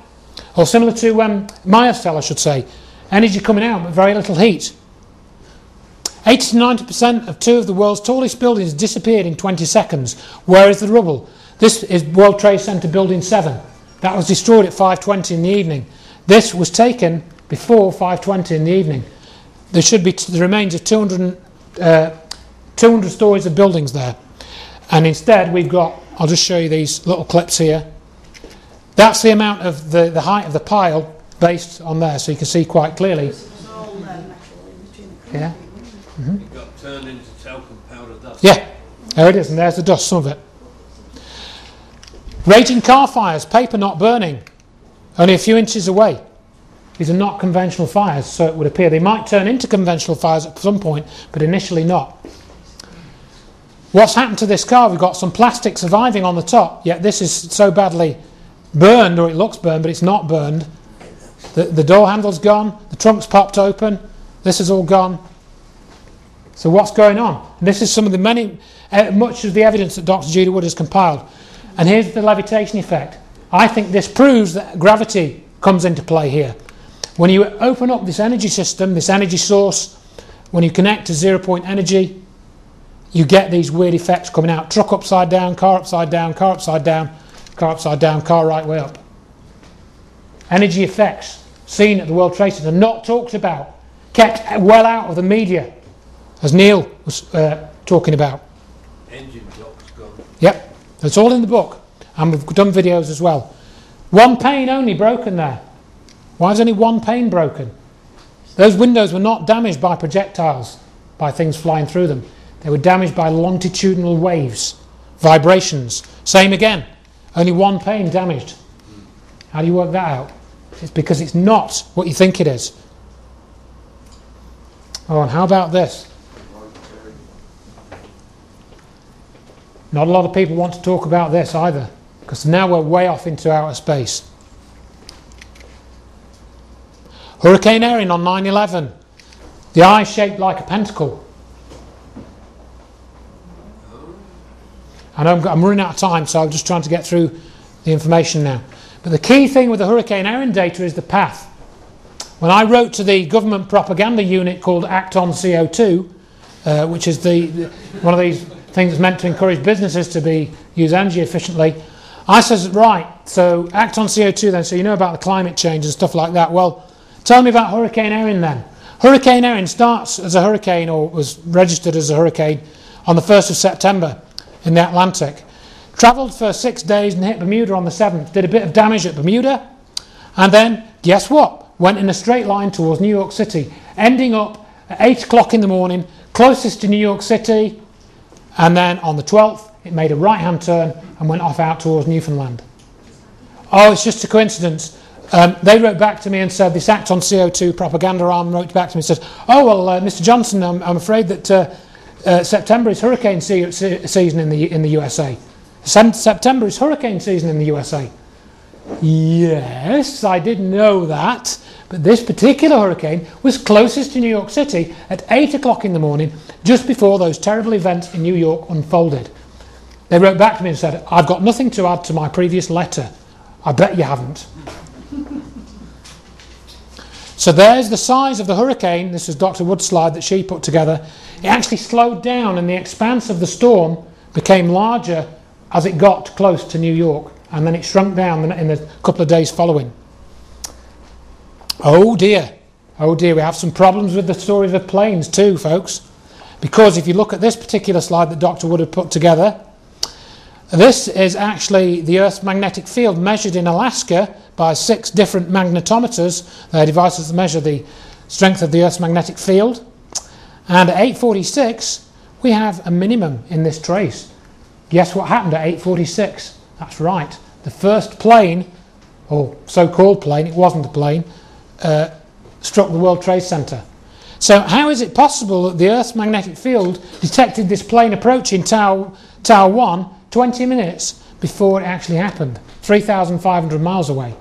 Or similar to Myers cell, I should say. Energy coming out but very little heat. 80 to 90% of 2 of the world's tallest buildings disappeared in 20 seconds. Where is the rubble? This is World Trade Center Building 7. That was destroyed at 5:20 in the evening. This was taken before 5:20 in the evening. There should be the remains of 200 stories of buildings there. And instead we've got, I'll just show you these little clips here. That's the amount of the height of the pile based on there, so you can see quite clearly. Yeah. Mm-hmm. It got turned into talcum powder dust. Yeah, there it is, and there's the dust, some of it. Raging car fires, paper not burning, only a few inches away. These are not conventional fires, so it would appear. They might turn into conventional fires at some point, but initially not. What's happened to this car? We've got some plastic surviving on the top, yet this is so badly burned, or it looks burned, but it's not burned. The door handle's gone, the trunk's popped open, this is all gone. So what's going on? And this is some of the much of the evidence that Dr. Judy Wood has compiled. And here's the levitation effect. I think this proves that gravity comes into play here. When you open up this energy system, this energy source, when you connect to 0-point energy, you get these weird effects coming out. Truck upside down, car upside down, car upside down, car upside down, car right way up. Energy effects seen at the World Trade Center, not talked about, kept well out of the media, as Neil was talking about. Engine block's gone. Yep, it's all in the book, and we've done videos as well. One pane only broken there. Why is only one pane broken? Those windows were not damaged by projectiles, by things flying through them. They were damaged by longitudinal waves, vibrations. Same again, only one pane damaged. How do you work that out? It's because it's not what you think it is. Oh, and how about this? Not a lot of people want to talk about this either, because now we're way off into outer space. Hurricane Erin on 9/11. The eye shaped like a pentacle. I know I'm running out of time, so I'm just trying to get through the information now. But the key thing with the Hurricane Erin data is the path. When I wrote to the government propaganda unit called Act on CO2, which is one of these things that's meant to encourage businesses to use energy efficiently, I says, right, so Act on CO2 then, so you know about the climate change and stuff like that. Well, tell me about Hurricane Erin then. Hurricane Erin starts as a hurricane, or was registered as a hurricane, on the 1st of September in the Atlantic. Travelled for 6 days and hit Bermuda on the 7th. Did a bit of damage at Bermuda. And then, guess what? Went in a straight line towards New York City, ending up at 8 o'clock in the morning, closest to New York City, and then on the 12th it made a right-hand turn and went off out towards Newfoundland. Oh, it's just a coincidence. They wrote back to me and said, this Act on CO2 propaganda arm wrote back to me and said, oh, well, Mr. Johnson, I'm afraid that September is hurricane season in the USA. September is hurricane season in the USA. Yes, I did know that, but this particular hurricane was closest to New York City at 8 o'clock in the morning, just before those terrible events in New York unfolded. They wrote back to me and said, I've got nothing to add to my previous letter. I bet you haven't. So there's the size of the hurricane. This is Dr. Wood's slide that she put together. It actually slowed down and the expanse of the storm became larger as it got close to New York, and then it shrunk down in the couple of days following. Oh dear, we have some problems with the story of the planes too, folks, because if you look at this particular slide that Dr. Wood had put together, this is actually the Earth's magnetic field measured in Alaska by 6 different magnetometers. They're devices that measure the strength of the Earth's magnetic field. And at 8:46, we have a minimum in this trace. Guess what happened at 8:46? That's right. The first plane, or so-called plane, it wasn't a plane, struck the World Trade Center. So how is it possible that the Earth's magnetic field detected this plane approaching Tower 1 20 minutes before it actually happened, 3,500 miles away?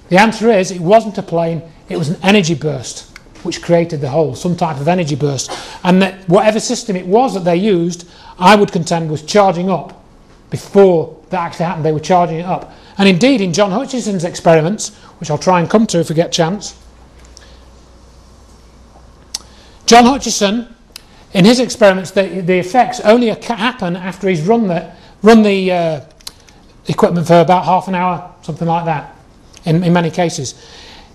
The answer is it wasn't a plane, it was an energy burst which created the hole, some type of energy burst. And that whatever system it was that they used, I would contend was charging up before that actually happened. They were charging it up. And indeed, in John Hutchison's experiments, which I'll try and come to if we get a chance, John Hutchison, in his experiments, the effects only happen after he's run the equipment for about half an hour, something like that, in many cases.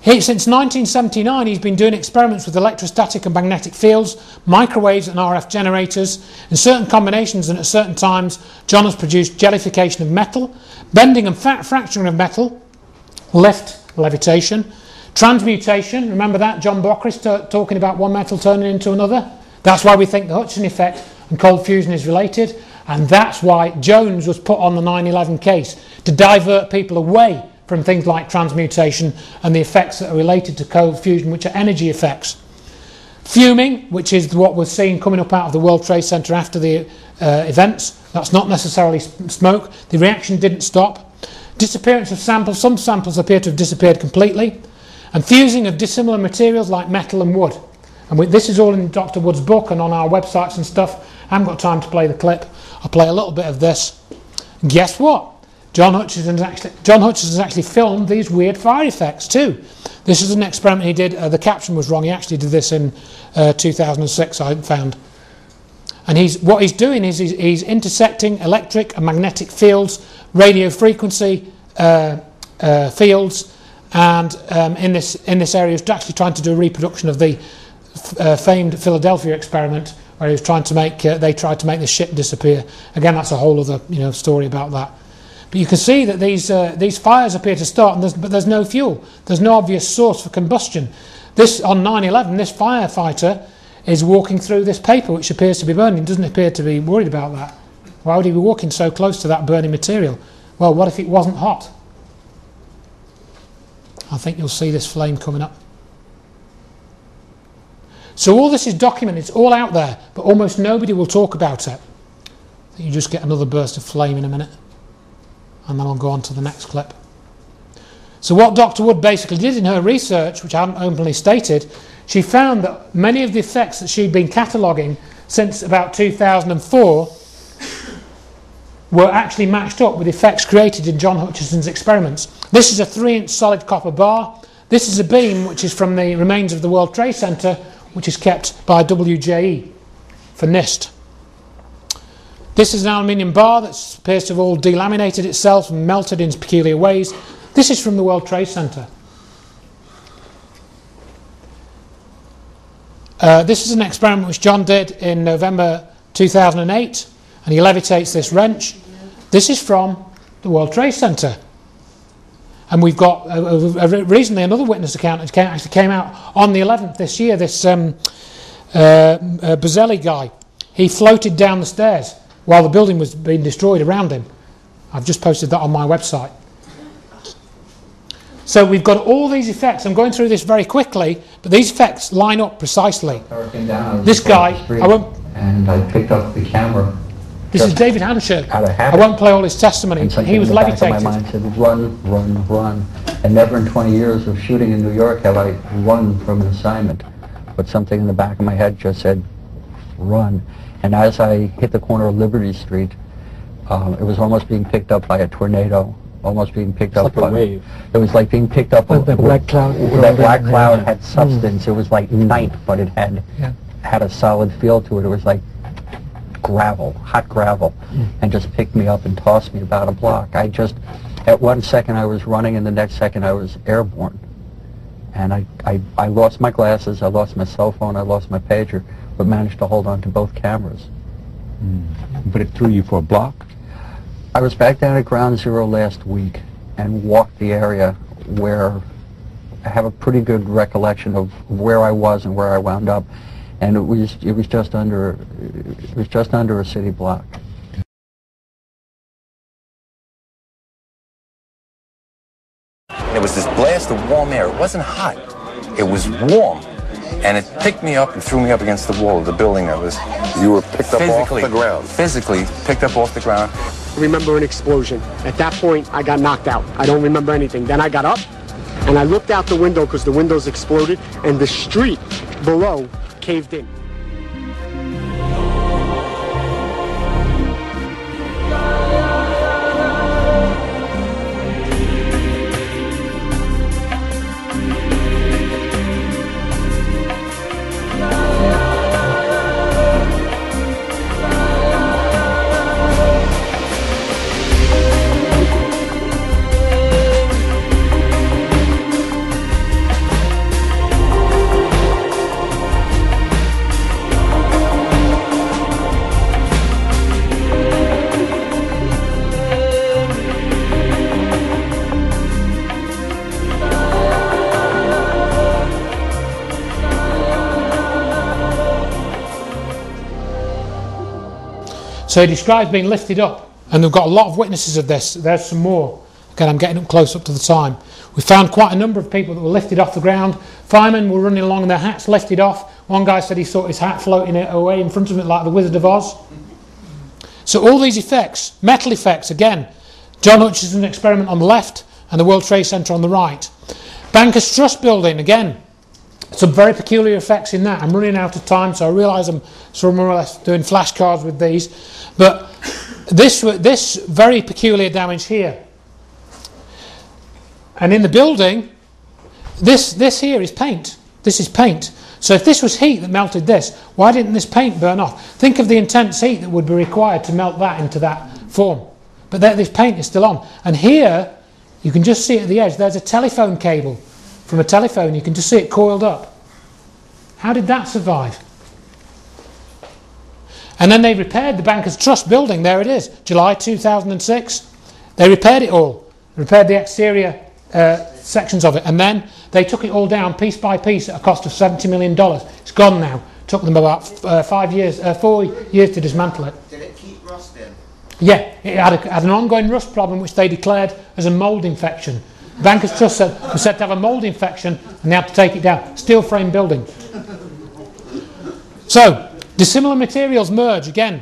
Since 1979, he's been doing experiments with electrostatic and magnetic fields, microwaves and RF generators. In certain combinations and at certain times, John has produced jellification of metal, bending and fracturing of metal, levitation, transmutation. Remember that? John Bockris talking about one metal turning into another. That's why we think the Hutchison effect and cold fusion is related. And that's why Jones was put on the 9/11 case, to divert people away from things like transmutation and the effects that are related to cold fusion, which are energy effects. Fuming, which is what was seen coming up out of the World Trade Center after the events. That's not necessarily smoke. The reaction didn't stop. Disappearance of samples. Some samples appear to have disappeared completely. And fusing of dissimilar materials like metal and wood. And this is all in Dr. Wood's book and on our websites and stuff. I haven't got time to play the clip. I'll play a little bit of this. And guess what? John Hutchison's actually filmed these weird fire effects too. This is an experiment he did. The caption was wrong. He actually did this in 2006, I found. And what he's doing is he's intersecting electric and magnetic fields, radio frequency fields, and in this area he's actually trying to do a reproduction of the famed Philadelphia experiment, where he was trying to make they tried to make the ship disappear. Again, that's a whole other story about that. But you can see that these fires appear to start, but there's no fuel. There's no obvious source for combustion. This on 9/11, this firefighter is walking through this paper which appears to be burning. Doesn't appear to be worried about that. Why would he be walking so close to that burning material? Well, what if it wasn't hot? I think you'll see this flame coming up. So all this is documented. It's all out there, but almost nobody will talk about it. You just get another burst of flame in a minute. And then I'll go on to the next clip. So what Dr. Wood basically did in her research, which I haven't openly stated, she found that many of the effects that she'd been cataloguing since about 2004 were actually matched up with effects created in John Hutchison's experiments. This is a 3-inch solid copper bar. This is a beam which is from the remains of the World Trade Center, which is kept by WJE for NIST. This is an aluminium bar that appears to have all delaminated itself and melted in peculiar ways. This is from the World Trade Center. This is an experiment which John did in November 2008, and he levitates this wrench. This is from the World Trade Center. And we've got recently another witness account that actually came out on the 11th this year. This Buzzelli guy. He floated down the stairs while the building was being destroyed around him. I've just posted that on my website. So we've got all these effects. I'm going through this very quickly, but these effects line up precisely. This guy, I won't... And I picked up the camera. This is David Hanshirt. Out of habit. I won't play all his testimony. He was levitated. My mind said, run, run, run. And never in 20 years of shooting in New York have I run from an assignment. But something in the back of my head just said, run. And as I hit the corner of Liberty Street, it was almost being picked up by a tornado. Almost being picked up by a wave. It was like being picked up. With the black cloud. That black cloud had substance. It was like night, but it had a solid feel to it. It was like gravel, hot gravel, and just picked me up and tossed me about a block. At one second I was running, and the next second I was airborne. And I lost my glasses, I lost my cell phone, I lost my pager, but managed to hold on to both cameras. But it threw you for a block? I was back down at Ground Zero last week and walked the area where I have a pretty good recollection of where I was and where I wound up, and it was just under a city block. There was this blast of warm air. It wasn't hot. It was warm. And it picked me up and threw me up against the wall of the building. You were picked up off the ground? Physically picked up off the ground. I remember an explosion. At that point, I got knocked out. I don't remember anything. Then I got up, and I looked out the window because the windows exploded, and the street below caved in. So he describes being lifted up, and we've got a lot of witnesses of this. There's some more. Again, I'm getting up close up to the time. We found quite a number of people that were lifted off the ground. Firemen were running along, their hats lifted off. One guy said he saw his hat floating away in front of it like the Wizard of Oz. So all these effects, metal effects, again, John Hutchison's experiment on the left and the World Trade Center on the right. Bankers Trust Building, again, some very peculiar effects in that. I'm running out of time, so I realise I'm sort of more or less doing flashcards with these. But this very peculiar damage here. And in the building, this here is paint. This is paint. So if this was heat that melted this, why didn't this paint burn off? Think of the intense heat that would be required to melt that into that form. But this paint is still on. And here, you can just see at the edge, there's a telephone cable from a telephone. You can just see it coiled up. How did that survive? And then they repaired the Bankers Trust building. There it is, July 2006. They repaired it all. Repaired the exterior sections of it. And then they took it all down piece by piece at a cost of $70 million. It's gone now. It took them about 4 years to dismantle it. Did it keep rusting? Yeah, it had an ongoing rust problem which they declared as a mould infection. Bankers Trust was said to have a mould infection and they had to take it down. Steel frame building. So, dissimilar materials merge again.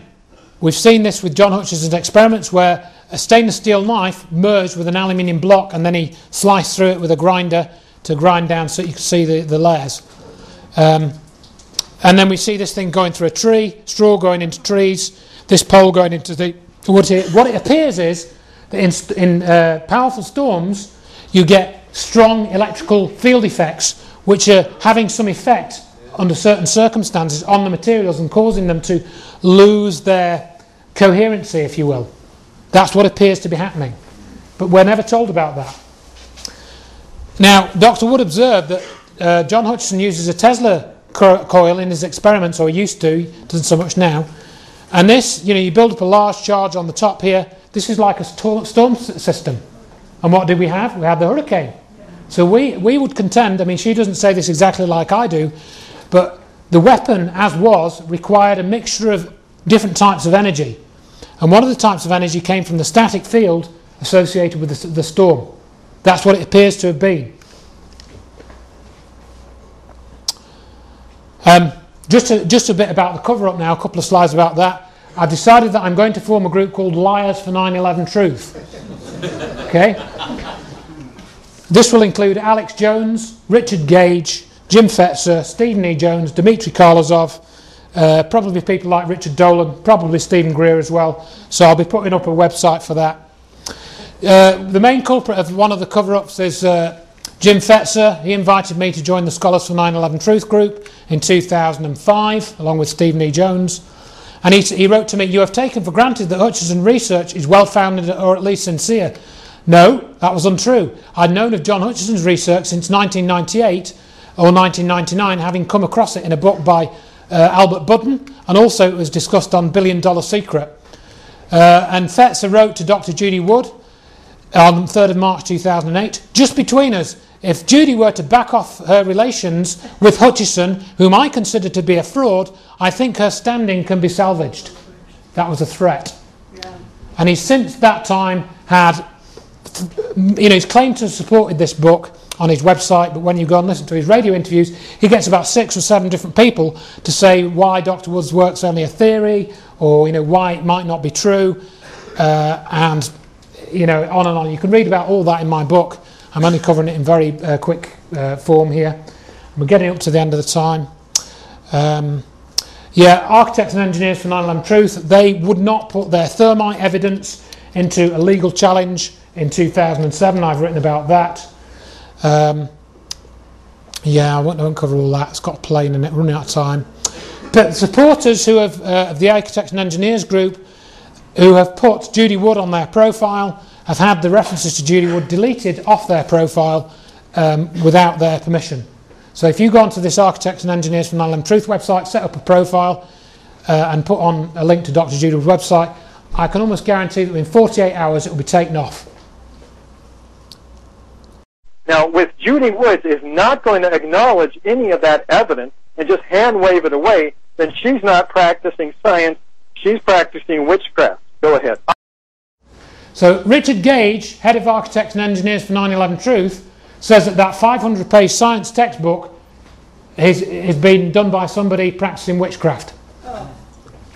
We've seen this with John Hutchison's experiments where a stainless steel knife merged with an aluminium block and then he sliced through it with a grinder to grind down so you can see the layers. And then we see this thing going through a tree, straw going into trees, this pole going into the wood here. What it appears is that in powerful storms you get strong electrical field effects which are having some effect under certain circumstances on the materials and causing them to lose their coherency, if you will. That's what appears to be happening. But we're never told about that. Now, Dr. Wood observed that John Hutchison uses a Tesla coil in his experiments, or used to, doesn't so much now. And this, you build up a large charge on the top here. This is like a storm system. And what did we have? We had the hurricane. So we would contend, I mean, she doesn't say this exactly like I do, but the weapon, as was, required a mixture of different types of energy. And one of the types of energy came from the static field associated with the storm. That's what it appears to have been. Just a bit about the cover-up now, a couple of slides about that. I've decided that I'm going to form a group called Liars for 9/11 Truth. Okay? This will include Alex Jones, Richard Gage, Jim Fetzer, Stephen E. Jones, Dmitry Karlazov, probably people like Richard Dolan, probably Stephen Greer as well. So I'll be putting up a website for that. The main culprit of one of the cover-ups is Jim Fetzer. He invited me to join the Scholars for 9/11 Truth group in 2005, along with Stephen E. Jones. And he wrote to me, "You have taken for granted that Hutchison's research is well-founded or at least sincere." No, that was untrue. I'd known of John Hutchison's research since 1998 or 1999, having come across it in a book by Albert Budden, and also it was discussed on $1 Billion Secret. And Fetzer wrote to Dr. Judy Wood on 3rd of March 2008, "Just between us, if Judy were to back off her relations with Hutchison, whom I consider to be a fraud, I think her standing can be salvaged." That was a threat. Yeah. And he's since that time had, he's claimed to have supported this book on his website, but when you go and listen to his radio interviews, he gets about 6 or 7 different people to say why Dr. Wood's work's only a theory, or why it might not be true, and on and on. You can read about all that in my book. I'm only covering it in very quick form here. We're getting up to the end of the time. Architects and engineers for 9/11 Truth, they would not put their thermite evidence into a legal challenge in 2007. I've written about that. I won't cover all that. It's got a plane in it, running out of time. But supporters who have of the Architects and Engineers group who have put Judy Wood on their profile have had the references to Judy Wood deleted off their profile without their permission. So if you go onto this Architects and Engineers for 9/11 Truth website, set up a profile and put on a link to Dr. Judy Wood's website, I can almost guarantee that within 48 hours it will be taken off. Now, with Judy Wood is not going to acknowledge any of that evidence and just hand wave it away, then she's not practicing science, she's practicing witchcraft. Go ahead. So Richard Gage, head of Architects and Engineers for 9/11 Truth, says that 500-page science textbook has been done by somebody practicing witchcraft. Oh.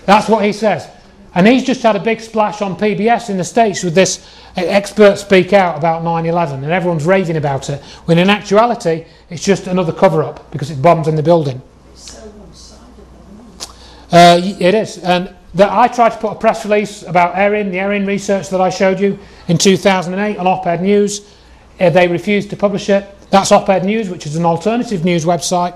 That's what he says. And he's just had a big splash on PBS in the States with this expert speak out about 9/11, and everyone's raving about it, when in actuality it's just another cover-up because it's bombs in the building. It's so one-sided. It is. And I tried to put a press release about the Erin research that I showed you in 2008 on Op-Ed News. They refused to publish it. That's Op-Ed News, which is an alternative news website.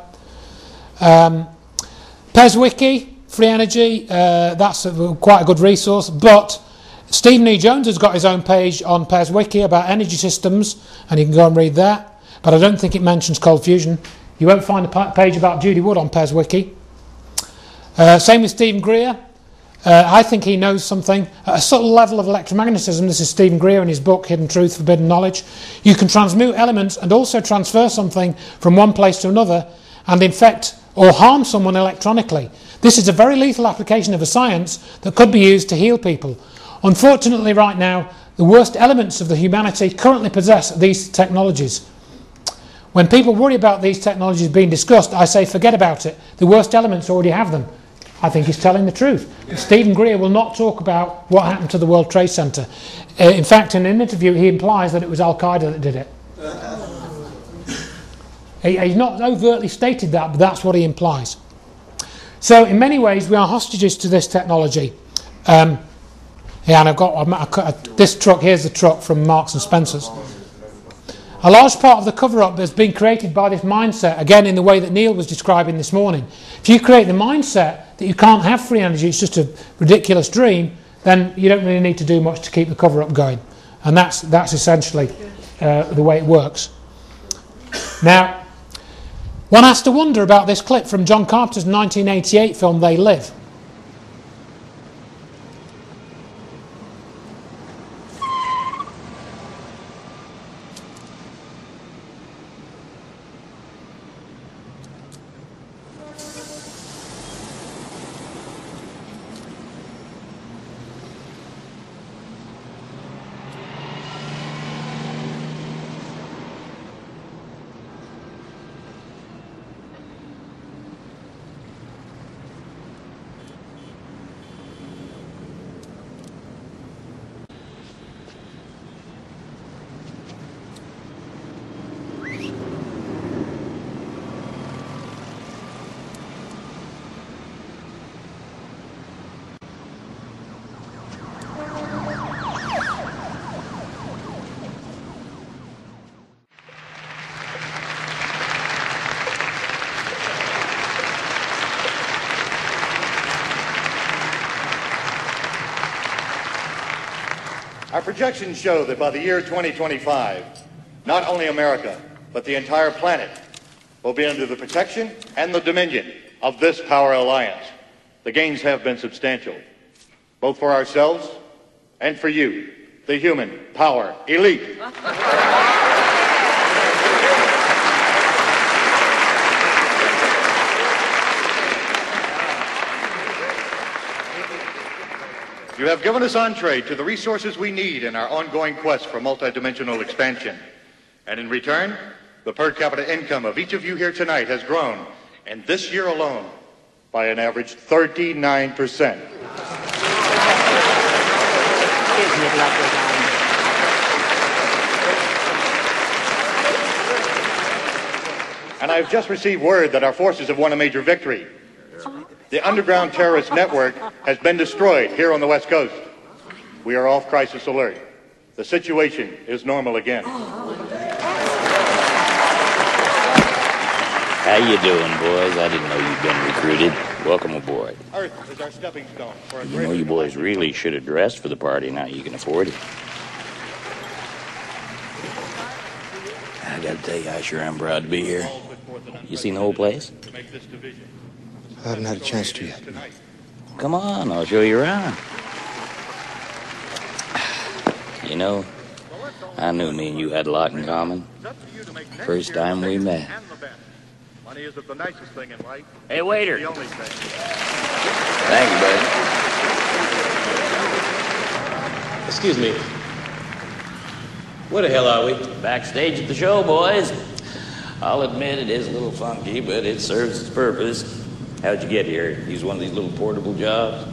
PESWiki, Free Energy, that's quite a good resource, but Stephen E. Jones has got his own page on PESWiki about energy systems, and you can go and read that, but I don't think it mentions cold fusion. You won't find a page about Judy Wood on PESWiki. Same with Stephen Greer. I think he knows something. At a subtle level of electromagnetism, this is Stephen Greer in his book, Hidden Truth, Forbidden Knowledge, you can transmute elements and also transfer something from one place to another and infect or harm someone electronically. This is a very lethal application of a science that could be used to heal people. Unfortunately, right now, the worst elements of the humanity currently possess these technologies. When people worry about these technologies being discussed, I say forget about it. The worst elements already have them. I think he's telling the truth. Stephen Greer will not talk about what happened to the World Trade Center. In fact, in an interview, he implies that it was Al-Qaeda that did it. He's not overtly stated that, but that's what he implies. So, in many ways, we are hostages to this technology. And I've got this truck. Here's the truck from Marks and Spencer's. A large part of the cover-up has been created by this mindset, again in the way that Neil was describing this morning. If you create the mindset that you can't have free energy, it's just a ridiculous dream, then you don't really need to do much to keep the cover-up going. And that's essentially the way it works. Now, one has to wonder about this clip from John Carpenter's 1988 film, They Live. Our projections show that by the year 2025, not only America, but the entire planet will be under the protection and the dominion of this power alliance. The gains have been substantial, both for ourselves and for you, the human power elite. You have given us entree to the resources we need in our ongoing quest for multidimensional expansion. And in return, the per capita income of each of you here tonight has grown, and this year alone, by an average 39%. And I've just received word that our forces have won a major victory. The underground terrorist network has been destroyed here on the West Coast. We are off crisis alert. The situation is normal again. How you doing, boys? I didn't know you'd been recruited. Welcome aboard. Earth is our stepping stone for a You know you boys really should have dressed for the party now you can afford it. I gotta tell you, I sure am proud to be here. You seen the whole place? I haven't had a chance to yet. Come on, I'll show you around. You know, I knew me and you had a lot in common. First time we met. Money isn't the nicest thing in life. Hey, waiter. The only thing. Thank you, buddy. Excuse me. Where the hell are we? Backstage at the show, boys. I'll admit it is a little funky, but it serves its purpose. How'd you get here? Use one of these little portable jobs?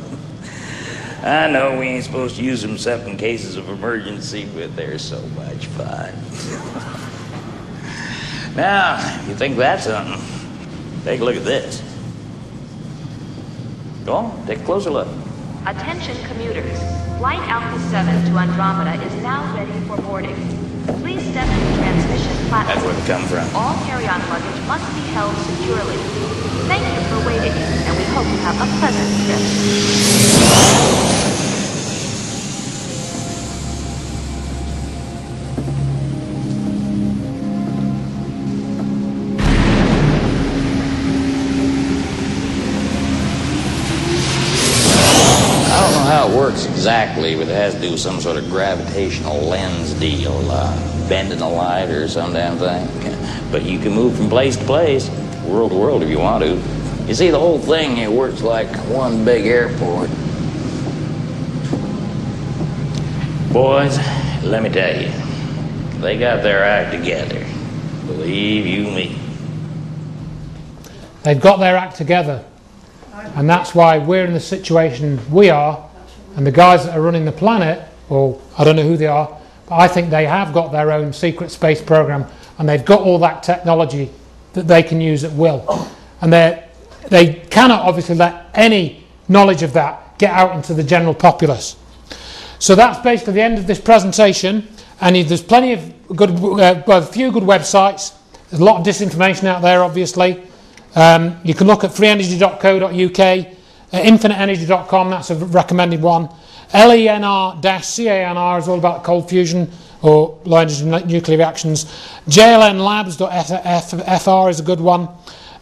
I know we ain't supposed to use them except in cases of emergency, but they're so much fun. Now, if you think that's something, take a look at this. Go on, take a closer look. Attention commuters. Flight Alpha 7 to Andromeda is now ready for boarding. Please step to the transmission platform. That's where they come from. All carry-on luggage must be held securely. Thank you for waiting, and we hope you have a pleasant trip. I don't know how it works exactly, but it has to do with some sort of gravitational lens deal, bending a light or some damn thing. But you can move from place to place, world to world if you want to. You see, the whole thing, it works like one big airport. Boys, let me tell you, they got their act together. Believe you me. They've got their act together. And that's why we're in the situation we are, and the guys that are running the planet, or I don't know who they are, but I think they have got their own secret space program, and they've got all that technology that they can use at will. And they cannot obviously let any knowledge of that get out into the general populace. So that's basically the end of this presentation, and there's plenty of good, a few good websites. There's a lot of disinformation out there, obviously. You can look at freeenergy.co.uk, infiniteenergy.com, that's a recommended one. LENR-CANR is all about cold fusion or low energy nuclear reactions. JLNlabs.fr is a good one.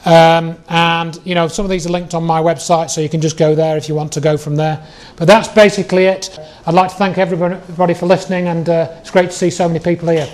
And you know, some of these are linked on my website, so you can just go there if you want to go from there. But that's basically it. I'd like to thank everybody for listening, and it's great to see so many people here.